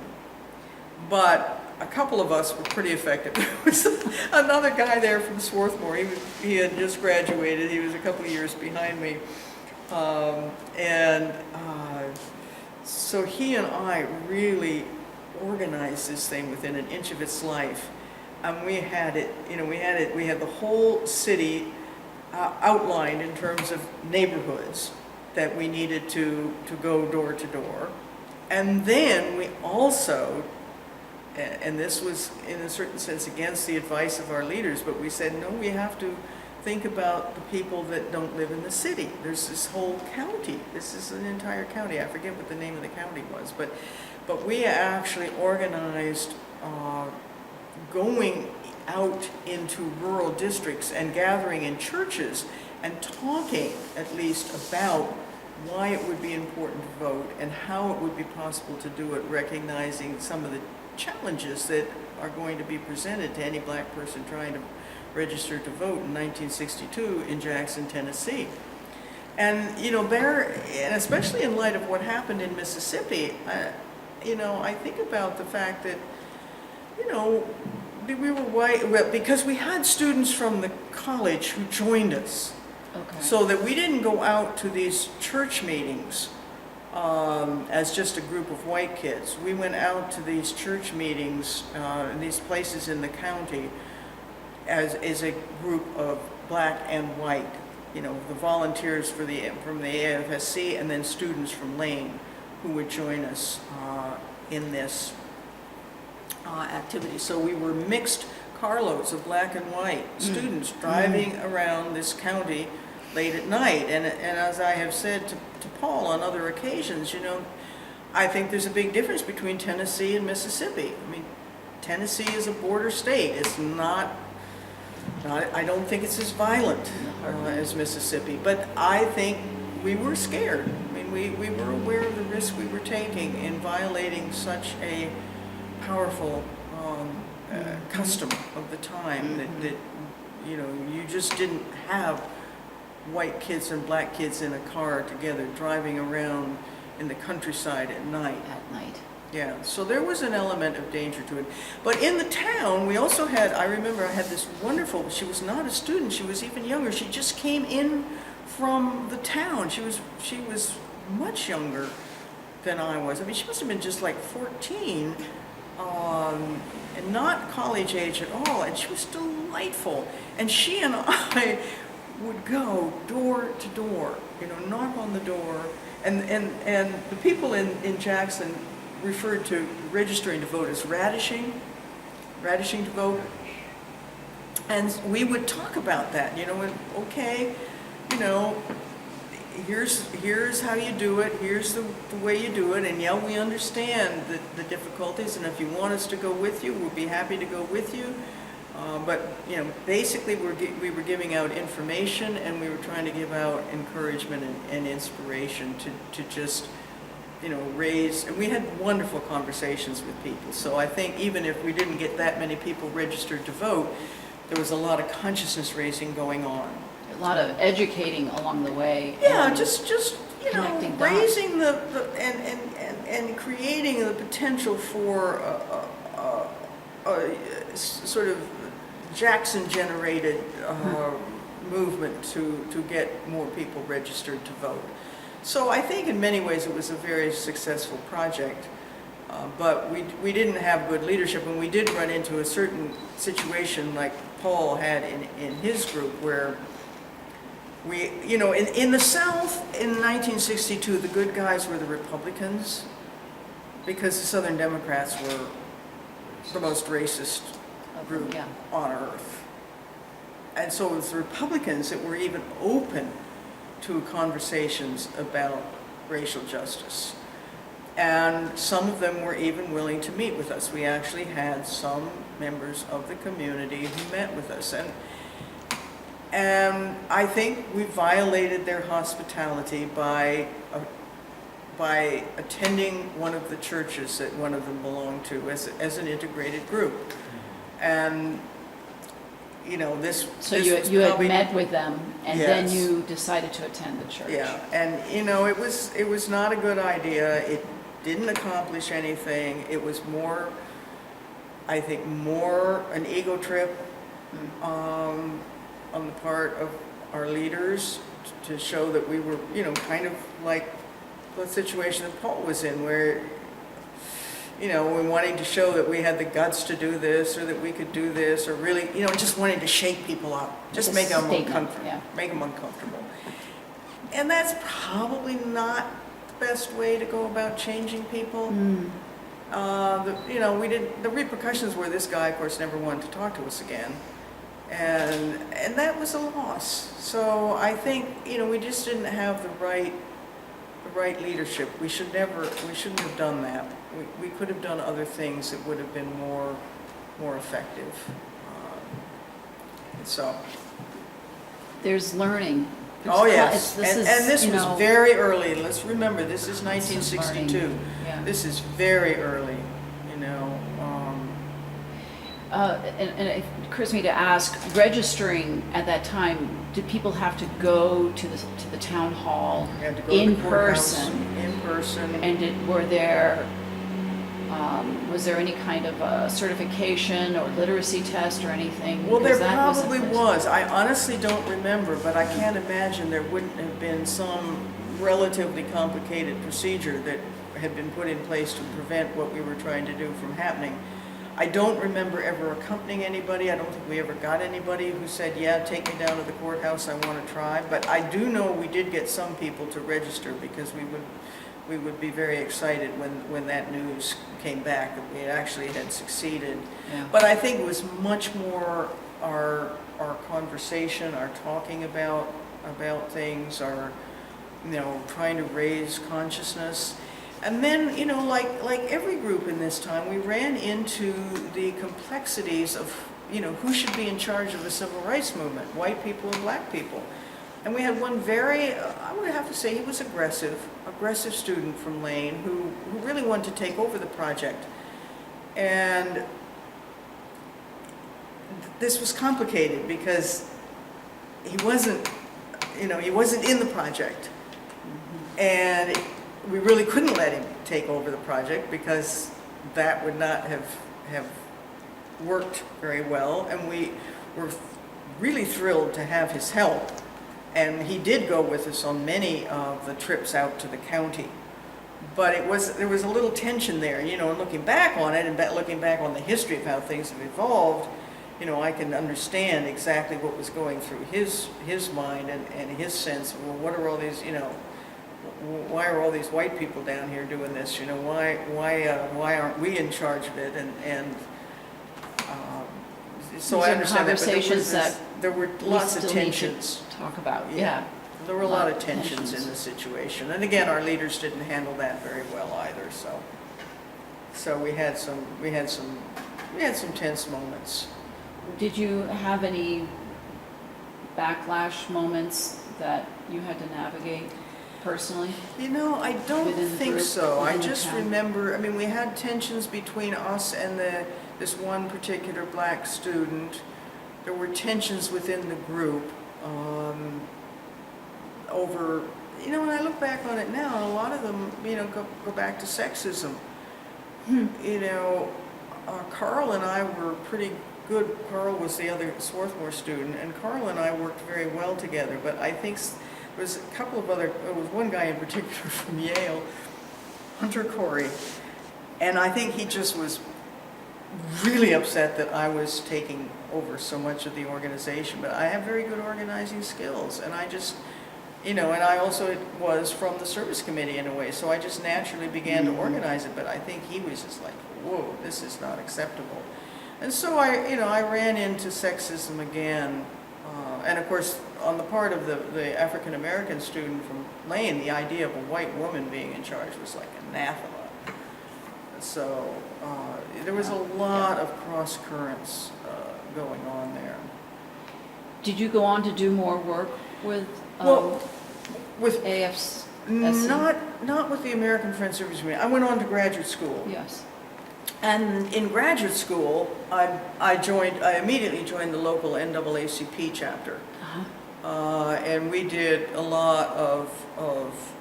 But a couple of us were pretty effective. There was another guy there from Swarthmore. He had just graduated. He was a couple of years behind me. So he and I really organized this thing within an inch of its life. And we had it, we had the whole city outlined in terms of neighborhoods that we needed to go door to door. And then we also, and this was in a certain sense against the advice of our leaders, but we said, no, we have to think about the people that don't live in the city. There's this whole county. This is an entire county. I forget what the name of the county was, but we actually organized going out into rural districts and gathering in churches and talking at least about why it would be important to vote and how it would be possible to do it, recognizing some of the challenges that are going to be presented to any black person trying to register to vote in 1962 in Jackson, Tennessee. And, there, and especially in light of what happened in Mississippi, I think about the fact that, we were white, well, because we had students from the college who joined us. Okay. So that we didn't go out to these church meetings as just a group of white kids. We went out to these church meetings in these places in the county as a group of black and white, the volunteers from the AFSC and then students from Lane who would join us in this activity. So we were mixed carloads of black and white students driving around this county late at night. And as I have said to Paul on other occasions, I think there's a big difference between Tennessee and Mississippi. I mean, Tennessee is a border state. It's not, I don't think it's as violent as Mississippi, but I think we were scared. I mean, we were aware of the risk we were taking in violating such a powerful custom of the time that you know, you just didn't have white kids and black kids in a car together driving around in the countryside at night. Yeah, so there was an element of danger to it. But in the town, we also had, I remember I had this wonderful, she was not a student, she was even younger. She just came in from the town. She was much younger than I was. I mean, she must have been just like 14, and not college age at all. And she was delightful. And she and I would go door to door, you know, knock on the door. And the people in Jackson referred to registering to vote as radishing to vote. And we would talk about that, you know, and okay, you know, here's how you do it, here's the way you do it, and yeah, we understand the difficulties, and if you want us to go with you, we'll be happy to go with you. But, you know, basically we were giving out information, and we were trying to give out encouragement and inspiration to just, you know, raise, and we had wonderful conversations with people. So I think even if we didn't get that many people registered to vote, there was a lot of consciousness raising going on. A lot of educating along the way. Yeah, just you know, raising the and creating the potential for a sort of Jackson-generated movement to get more people registered to vote. So I think in many ways it was a very successful project, but we didn't have good leadership, and we did run into a certain situation like Paul had in his group where we, you know, in the South in 1962, the good guys were the Republicans because the Southern Democrats were the most racist group on earth. And so it was the Republicans that were even open to conversations about racial justice. And some of them were even willing to meet with us. We actually had some members of the community who met with us. And I think we violated their hospitality by attending one of the churches that one of them belonged to as an integrated group. And you know, So you had met with them, and then you decided to attend the church. Yeah, and you know, it was not a good idea. It didn't accomplish anything. It was more, I think, more an ego trip on the part of our leaders to show that we were, you know, kind of like the situation that Paul was in, where, you know, we wanting to show that we had the guts to do this, or that we could do this, or really, you know, just wanting to shake people up, just make them uncomfortable, make them uncomfortable. And that's probably not the best way to go about changing people. You know, the repercussions were this guy, of course, never wanted to talk to us again. And that was a loss. So I think, you know, we just didn't have the right leadership. We shouldn't have done that. We could have done other things that would have been more effective. So there's learning. Oh yes, and this was very early. Let's remember, this is 1962. This is very early, you know. And it occurs to me to ask, registering at that time, did people have to go to the town hall in person? In person. And was there any kind of a certification or literacy test or anything? Well, there probably was. I honestly don't remember, but I can't imagine there wouldn't have been some relatively complicated procedure that had been put in place to prevent what we were trying to do from happening. I don't remember ever accompanying anybody. I don't think we ever got anybody who said, yeah, take me down to the courthouse, I want to try. But I do know we did get some people to register, because we would be very excited when that news came back that we actually had succeeded. Yeah. But I think it was much more our conversation, our talking about things, our, you know, trying to raise consciousness. And then, you know, like every group in this time, we ran into the complexities of, you know, who should be in charge of the civil rights movement, white people and black people. And we had one very, I would have to say he was aggressive student from Lane who really wanted to take over the project. And this was complicated because he wasn't, you know, he wasn't in the project. And we really couldn't let him take over the project because that would not have worked very well. And we were really thrilled to have his help. And he did go with us on many of the trips out to the county. But there was a little tension there, you know, and looking back on it and looking back on the history of how things have evolved, you know, I can understand exactly what was going through his mind and his sense of, well, what are all these, you know, why are all these white people down here doing this? You know, why aren't we in charge of it? So I understand that, but there were lots of tensions. Talk about, yeah. There were a lot of tensions in the situation, and again, our leaders didn't handle that very well either. So we had some tense moments. Did you have any backlash moments that you had to navigate personally? You know, I don't think so. I just remember, I mean, we had tensions between us and this one particular black student. There were tensions within the group over, you know, when I look back on it now, a lot of them, you know, go back to sexism. You know, Carl and I were pretty good. Carl was the other Swarthmore student, and Carl and I worked very well together, but I think there was a couple of other, there was one guy in particular from Yale, Hunter Corey, and I think he just was really upset that I was taking over so much of the organization. But I have very good organizing skills, and I just, you know, and I also was from the service committee in a way, so I just naturally began to organize it. But I think he was just like, whoa, this is not acceptable. And so I ran into sexism again, and of course on the part of the African American student from Lane, the idea of a white woman being in charge was like anathema. So there was a lot of cross currents going on there. Did you go on to do more work with AFS? Not with the American Friends Service Committee. I went on to graduate school. Yes. And in graduate school, I immediately joined the local NAACP chapter. And we did a lot of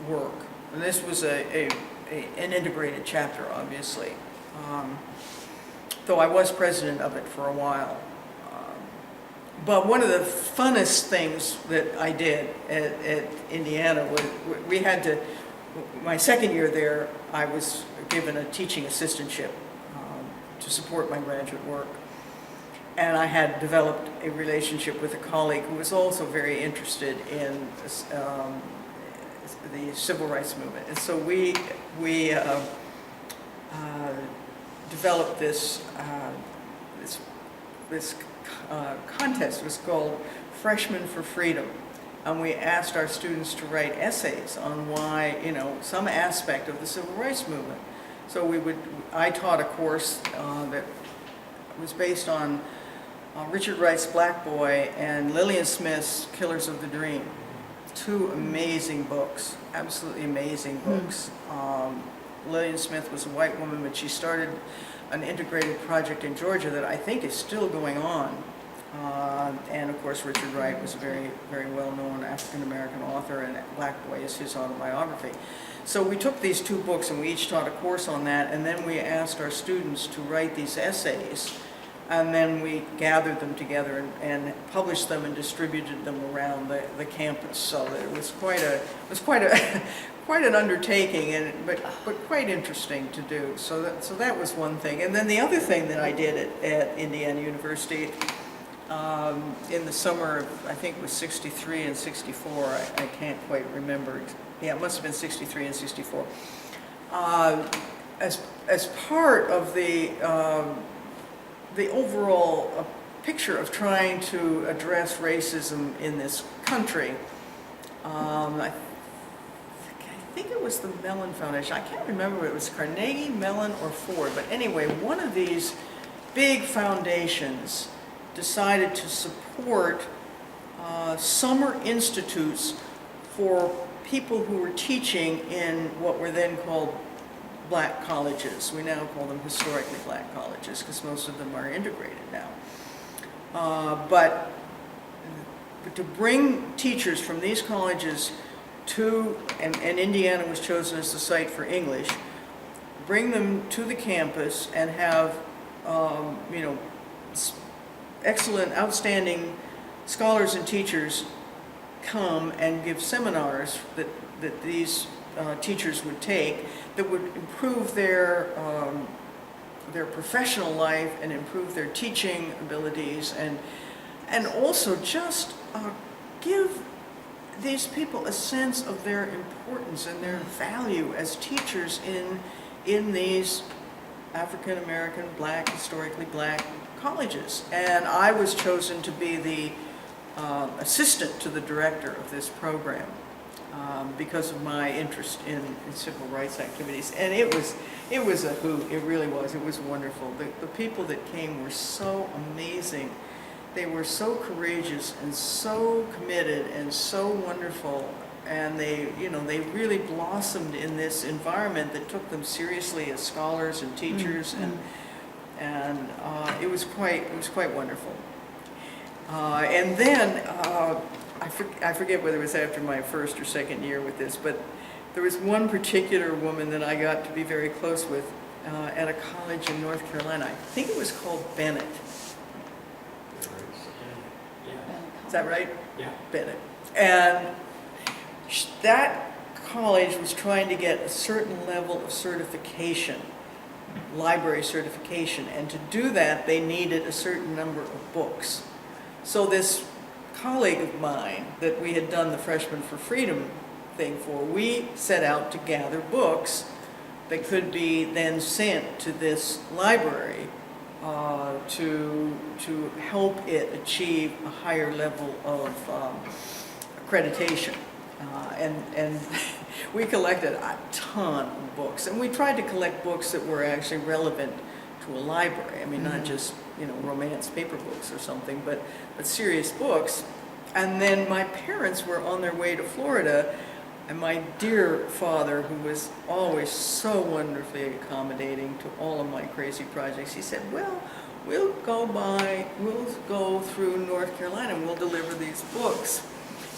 work. And this was an integrated chapter, obviously. Though I was president of it for a while. But one of the funnest things that I did at Indiana was we had to, my second year there, I was given a teaching assistantship to support my graduate work. And I had developed a relationship with a colleague who was also very interested in the civil rights movement. And so we developed this contest. It was called Freshmen for Freedom. And we asked our students to write essays on why, you know, some aspect of the civil rights movement. So I taught a course that was based on Richard Wright's Black Boy and Lillian Smith's Killers of the Dream. Two amazing books, absolutely amazing books. Lillian Smith was a white woman, but she started an integrated project in Georgia that I think is still going on. And of course, Richard Wright was a very, very well-known African-American author, and Black Boy is his autobiography. So we took these two books and we each taught a course on that, and then we asked our students to write these essays, and then we gathered them together and published them and distributed them around the campus. So it was quite an undertaking, but quite interesting to do. So that was one thing. And then the other thing that I did at Indiana University in the summer of, I think it was 63 and 64, I can't quite remember. Yeah, it must have been 63 and 64. As part of the overall picture of trying to address racism in this country, I think it was the Mellon Foundation. I can't remember if it was Carnegie, Mellon, or Ford. But anyway, one of these big foundations decided to support summer institutes for people who were teaching in what were then called black colleges. We now call them historically black colleges because most of them are integrated now. But to bring teachers from these colleges to, and Indiana was chosen as the site for English, bring them to the campus and have, you know, excellent, outstanding scholars and teachers come and give seminars that these teachers would take that would improve their professional life and improve their teaching abilities, and also just give these people a sense of their importance and their value as teachers in these African American, black, historically black colleges. And I was chosen to be the assistant to the director of this program because of my interest in civil rights activities. And it was a hoot. It really was. It was wonderful. The people that came were so amazing. They were so courageous and so committed and so wonderful. And they, you know, they really blossomed in this environment that took them seriously as scholars and teachers, and it was quite wonderful. And then I forget whether it was after my first or second year with this, but there was one particular woman that I got to be very close with at a college in North Carolina. I think it was called Bennett. Is that right? Yeah. Bennett. And that college was trying to get a certain level of certification, library certification, and to do that they needed a certain number of books. So this colleague of mine that we had done the Freshmen for Freedom thing for, we set out to gather books that could be then sent to this library to help it achieve a higher level of accreditation. And we collected a ton of books, and we tried to collect books that were actually relevant to a library. I mean, not just, you know, romance paper books or something, but serious books. And then my parents were on their way to Florida, and my dear father, who was always so wonderfully accommodating to all of my crazy projects, he said, well, we'll go through North Carolina and we'll deliver these books.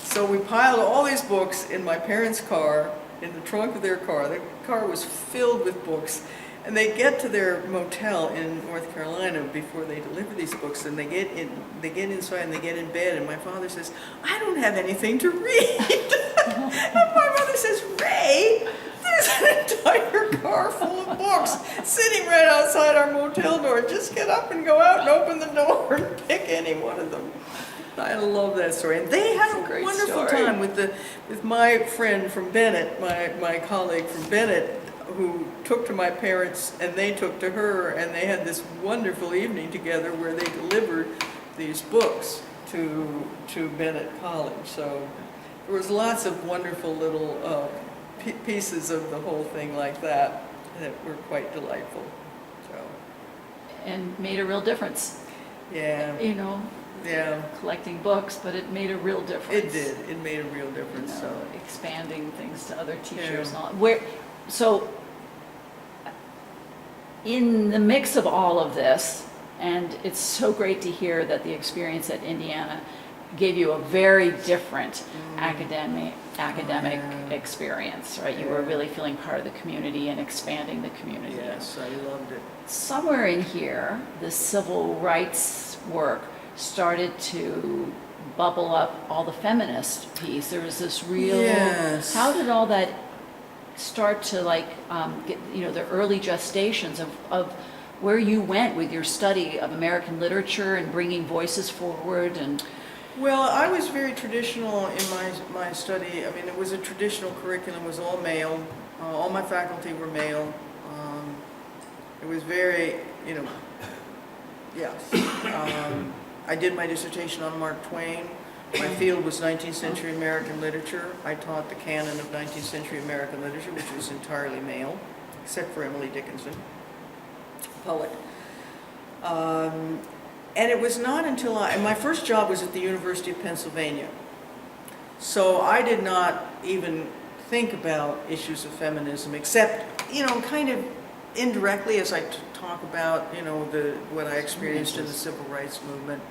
So we piled all these books in my parents' car, in the trunk of their car. The car was filled with books. And they get to their motel in North Carolina before they deliver these books, and they get inside and they get in bed, and my father says, I don't have anything to read. And my mother says, Ray, there's an entire car full of books sitting right outside our motel door. Just get up and go out and open the door and pick any one of them. I love that story. And they had a wonderful time with my friend from Bennett, my colleague from Bennett, who took to my parents and they took to her, and they had this wonderful evening together where they delivered these books to Bennett College. So there was lots of wonderful little pieces of the whole thing like that were quite delightful. So. And made a real difference. Yeah. You know. Yeah. Collecting books, but it made a real difference. It did. It made a real difference. You know, So expanding things to other teachers. Yeah. And all. So in the mix of all of this, and it's so great to hear that the experience at Indiana gave you a very different academic experience, right? You were really feeling part of the community and expanding the community. yes, I loved it. Somewhere in here, the civil rights work started to bubble up all the feminist piece. There was this real, Yes. how did all that start to get, you know, the early gestations of where you went with your study of American literature and bringing voices forward? And Well, I was very traditional in my study. I mean, it was a traditional curriculum. It was all male. All my faculty were male. It was very, you know, yes. I did my dissertation on Mark Twain, My field was 19th century American literature. I taught the canon of 19th century American literature, which was entirely male, except for Emily Dickinson, poet. And it was not until and my first job was at the University of Pennsylvania. So I did not even think about issues of feminism, except, kind of indirectly as I talk about, what I experienced in the civil rights movement.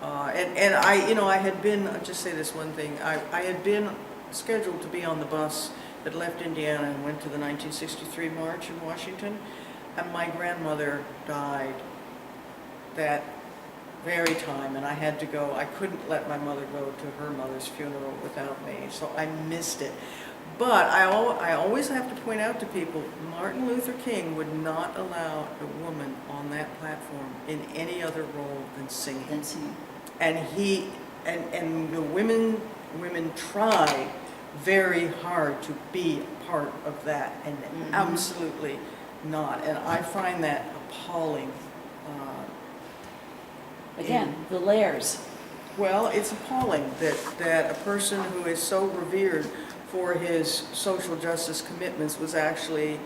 And I had been, I'll just say this one thing, I had been scheduled to be on the bus that left Indiana and went to the 1963 march in Washington, and my grandmother died that very time, and I had to go. I couldn't let my mother go to her mother's funeral without me, so I missed it. But I always have to point out to people, Martin Luther King would not allow a woman on that platform in any other role than singing. And the women tried very hard to be a part of that, and absolutely not. And I find that appalling. Again, the layers. Well, it's appalling that a person who is so revered for his social justice commitments was actually,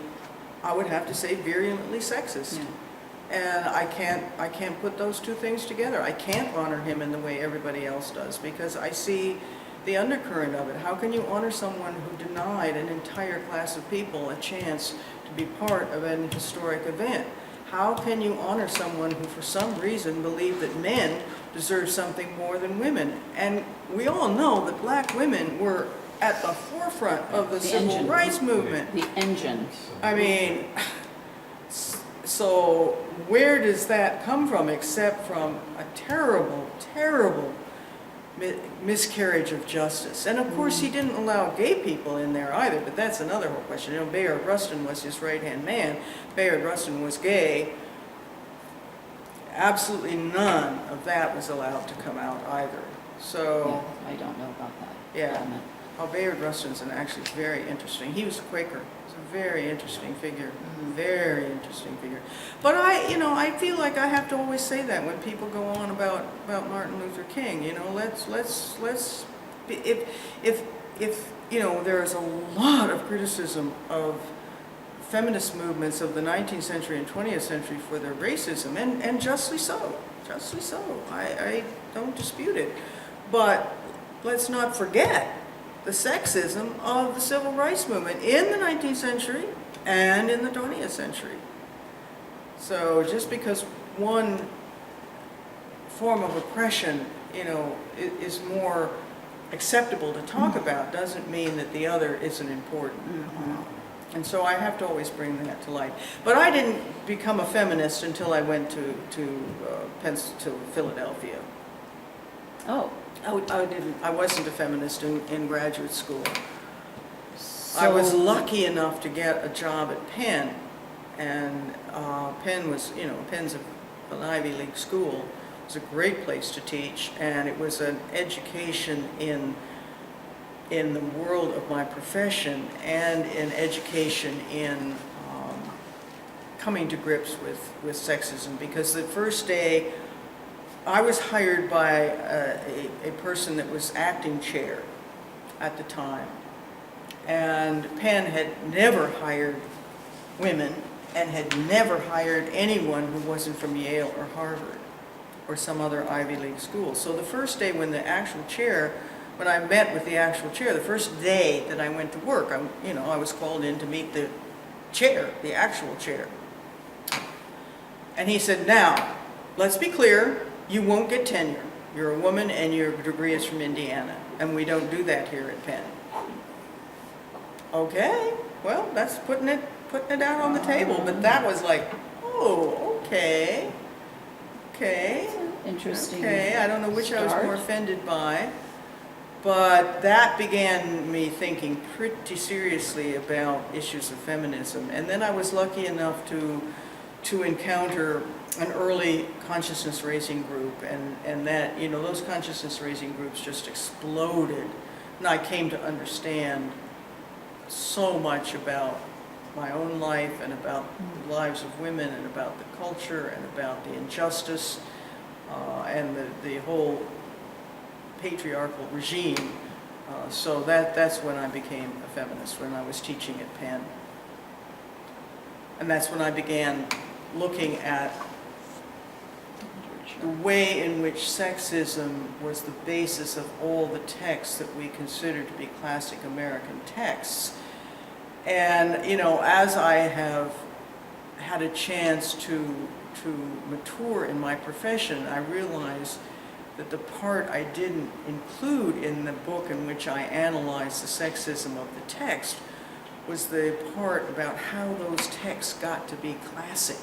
I would have to say, virulently sexist. And I can't put those two things together. I can't honor him in the way everybody else does, because I see the undercurrent of it. How can you honor someone who denied an entire class of people a chance to be part of an historic event? How can you honor someone who for some reason believed that men deserve something more than women? And we all know that black women were at the forefront of the civil rights movement. The engine. I mean, so where does that come from except from a terrible, terrible miscarriage of justice? And of course he didn't allow gay people in there either, but that's another whole question. Bayard Rustin was his right-hand man. Bayard Rustin was gay. Absolutely none of that was allowed to come out either. So yeah, I don't know about that. Yeah. Bayard Rustin's actually very interesting. He was a Quaker. He's a very interesting figure. Very interesting figure. But I feel like I have to always say that when people go on about Martin Luther King. Let's if there is a lot of criticism of feminist movements of the 19th century and 20th century for their racism, and justly so. Justly so. I don't dispute it. But let's not forget the sexism of the civil rights movement in the 19th century and in the 20th century. So just because one form of oppression, is more acceptable to talk about doesn't mean that the other isn't important. And so I have to always bring that to light. But I didn't become a feminist until I went to Philadelphia. Oh. I wasn't a feminist in graduate school. So I was lucky enough to get a job at Penn, and Penn was, Penn's an Ivy League school. It was a great place to teach, and it was an education in the world of my profession, and an education in coming to grips with sexism. Because the first day, I was hired by a person that was acting chair at the time, and Penn had never hired women and had never hired anyone who wasn't from Yale or Harvard or some other Ivy League school. So the first day when I met with the actual chair, the first day that I went to work, I was called in to meet the chair, the actual chair. And he said, "Now, let's be clear, you won't get tenure. You're a woman and your degree is from Indiana, and we don't do that here at Penn." Okay, well, that's putting it out on the table, but that was like, oh, okay. Interesting. Okay, I don't know which I was more offended by, but that began me thinking pretty seriously about issues of feminism. And then I was lucky enough to encounter an early consciousness raising group, and that, those consciousness raising groups just exploded. And I came to understand so much about my own life and about the lives of women and about the culture and about the injustice and the whole patriarchal regime. So that's when I became a feminist, when I was teaching at Penn. And that's when I began looking at the way in which sexism was the basis of all the texts that we consider to be classic American texts. And, you know, as I have had a chance to mature in my profession, I realized that the part I didn't include in the book in which I analyzed the sexism of the text was the part about how those texts got to be classic.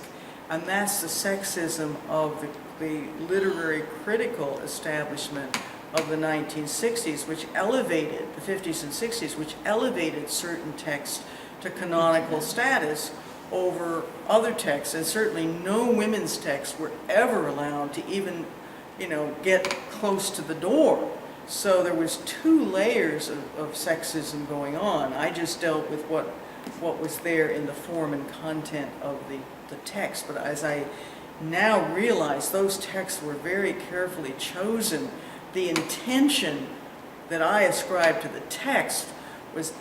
And that's the sexism of the literary critical establishment of the 1960s, which elevated, the 50s and 60s, which elevated certain texts to canonical status over other texts. And certainly no women's texts were ever allowed to even, you know, get close to the door. So there was two layers of sexism going on. I just dealt with what was there in the form and content of the text. But as I now realize, those texts were very carefully chosen. The intention that I ascribed to the text was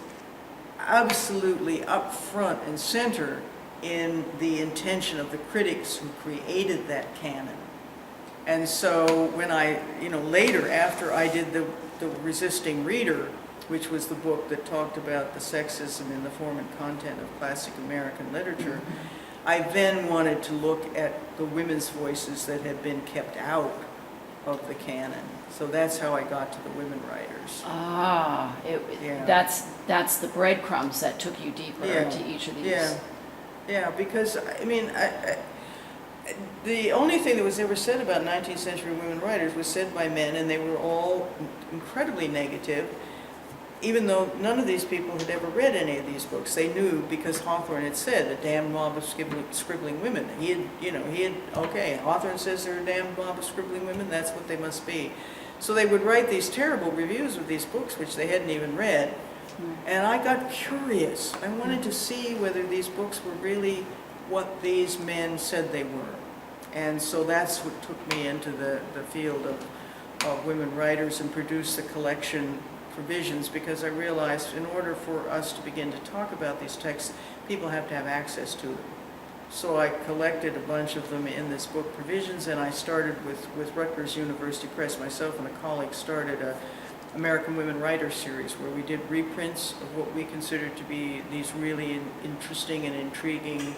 absolutely up front and center in the intention of the critics who created that canon. And so when I, you know, later, after I did the Resisting Reader, which was the book that talked about the sexism in the form and content of classic American literature, I then wanted to look at the women's voices that had been kept out of the canon. So that's how I got to the women writers. Ah, Yeah. that's the breadcrumbs that took you deeper Yeah. to each of these. Yeah, because, I mean, the only thing that was ever said about 19th century women writers was said by men, and they were all incredibly negative, even though none of these people had ever read any of these books. They knew because Hawthorne had said, a damned mob of scribbling women. Okay, Hawthorne says they're a damned mob of scribbling women, that's what they must be. So they would write these terrible reviews of these books, which they hadn't even read. And I got curious. I wanted to see whether these books were really what these men said they were. And so that's what took me into the field of women writers and produced the collection Provisions, because I realized in order for us to begin to talk about these texts, people have to have access to them. So I collected a bunch of them in this book, Provisions, and I started with Rutgers University Press. Myself and a colleague started a American Women Writers series where we did reprints of what we considered to be these really interesting and intriguing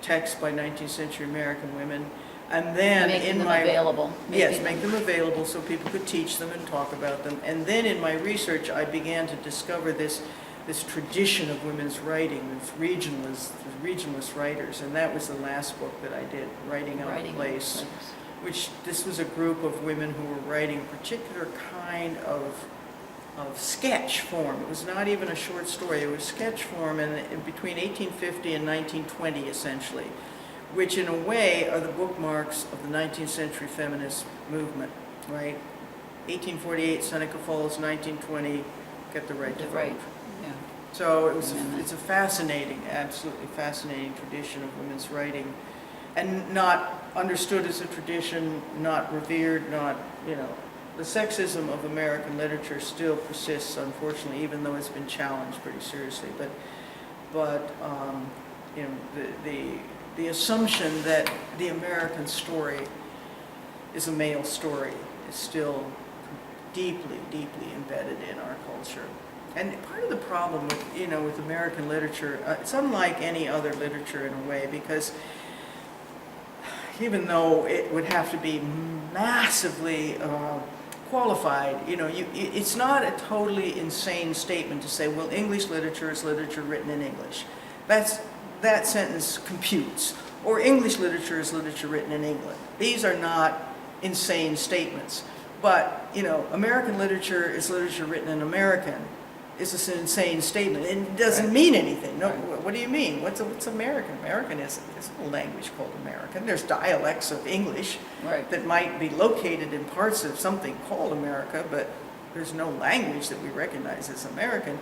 texts by 19th century American women. And then making them available. Yes, make them available so people could teach them and talk about them. And then in my research, I began to discover this tradition of women's writing, this regionalist writers. And that was the last book that I did, Writing Out of Place, which this was a group of women who were writing a particular kind of sketch form. It was not even a short story, it was sketch form in between 1850 and 1920, essentially, which in a way are the bookmarks of the 19th century feminist movement, right? 1848, Seneca Falls, 1920, get the right to vote. Right, yeah. So it's a fascinating, absolutely fascinating tradition of women's writing, and not understood as a tradition, not revered, not, you know, the sexism of American literature still persists, unfortunately, even though it's been challenged pretty seriously. But you know, the assumption that the American story is a male story is still deeply, deeply embedded in our culture. And part of the problem with, you know, with American literature, it's unlike any other literature in a way, because even though it would have to be massively qualified, you know, it's not a totally insane statement to say, well, English literature is literature written in English. That sentence computes. Or English literature is literature written in England. These are not insane statements. But, you know, American literature is literature written in American. It's an insane statement. It doesn't mean anything. No, what do you mean? What's American? American is a language called American. There's dialects of English that might be located in parts of something called America, but there's no language that we recognize as American.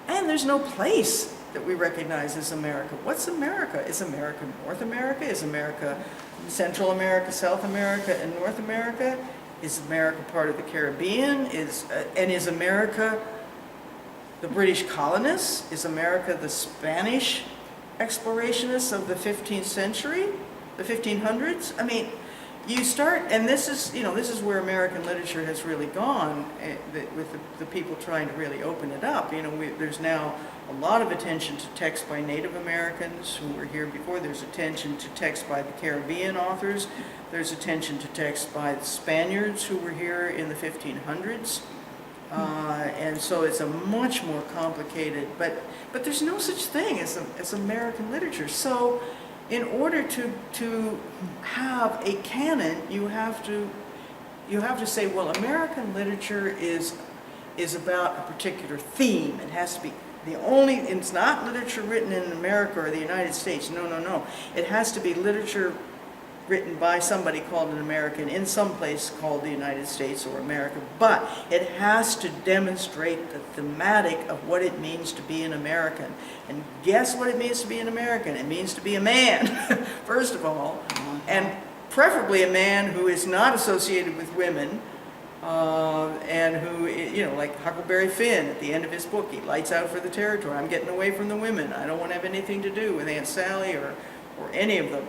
And there's no place that we recognize as America. What's America? Is America North America? Is America Central America, South America, and North America? Is America part of the Caribbean? And is America the British colonists? Is America the Spanish explorationists of the 15th century, the 1500s? I mean, you start, and this is where American literature has really gone, with the people trying to really open it up. There's now a lot of attention to text by Native Americans who were here before. There's attention to text by the Caribbean authors. There's attention to text by the Spaniards who were here in the 1500s. And so it's a much more complicated, but there's no such thing as American literature. So in order to have a canon, you have to say, well, American literature is about a particular theme. It has to be it's not literature written in America or the United States. No. It has to be literature written by somebody called an American in some place called the United States or America, but it has to demonstrate the thematic of what it means to be an American. And guess what it means to be an American? It means to be a man, first of all, and preferably a man who is not associated with women, and who, like Huckleberry Finn at the end of his book, he lights out for the territory. I'm getting away from the women. I don't want to have anything to do with Aunt Sally or any of them.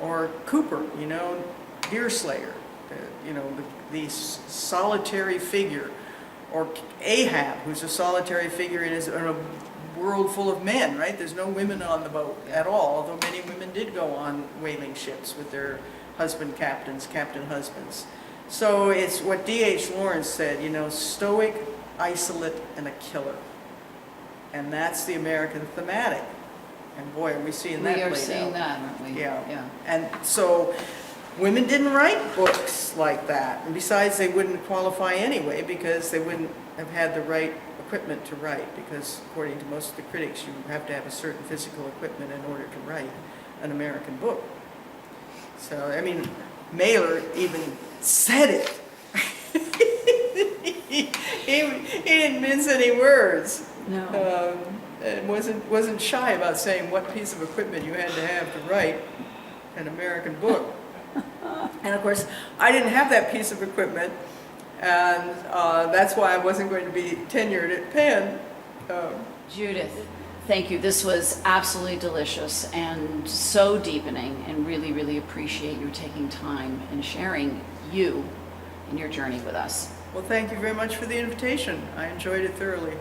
Or Cooper, Deerslayer, the solitary figure, or Ahab, who's a solitary figure in a world full of men, right? There's no women on the boat at all, although many women did go on whaling ships with their captain husbands. So it's what D.H. Lawrence said, stoic, isolate, and a killer. And that's the American thematic. And boy, are we seeing that played out. We are seeing that, aren't we? Yeah. And so women didn't write books like that. And besides, they wouldn't qualify anyway because they wouldn't have had the right equipment to write, because according to most of the critics, you have to have a certain physical equipment in order to write an American book. So, I mean, Mailer even said it. he didn't mince any words. No. And wasn't shy about saying what piece of equipment you had to write an American book. And of course, I didn't have that piece of equipment, and that's why I wasn't going to be tenured at Penn. Judith, thank you. This was absolutely delicious and so deepening, and really, really appreciate you taking time and sharing you and your journey with us. Well, thank you very much for the invitation. I enjoyed it thoroughly.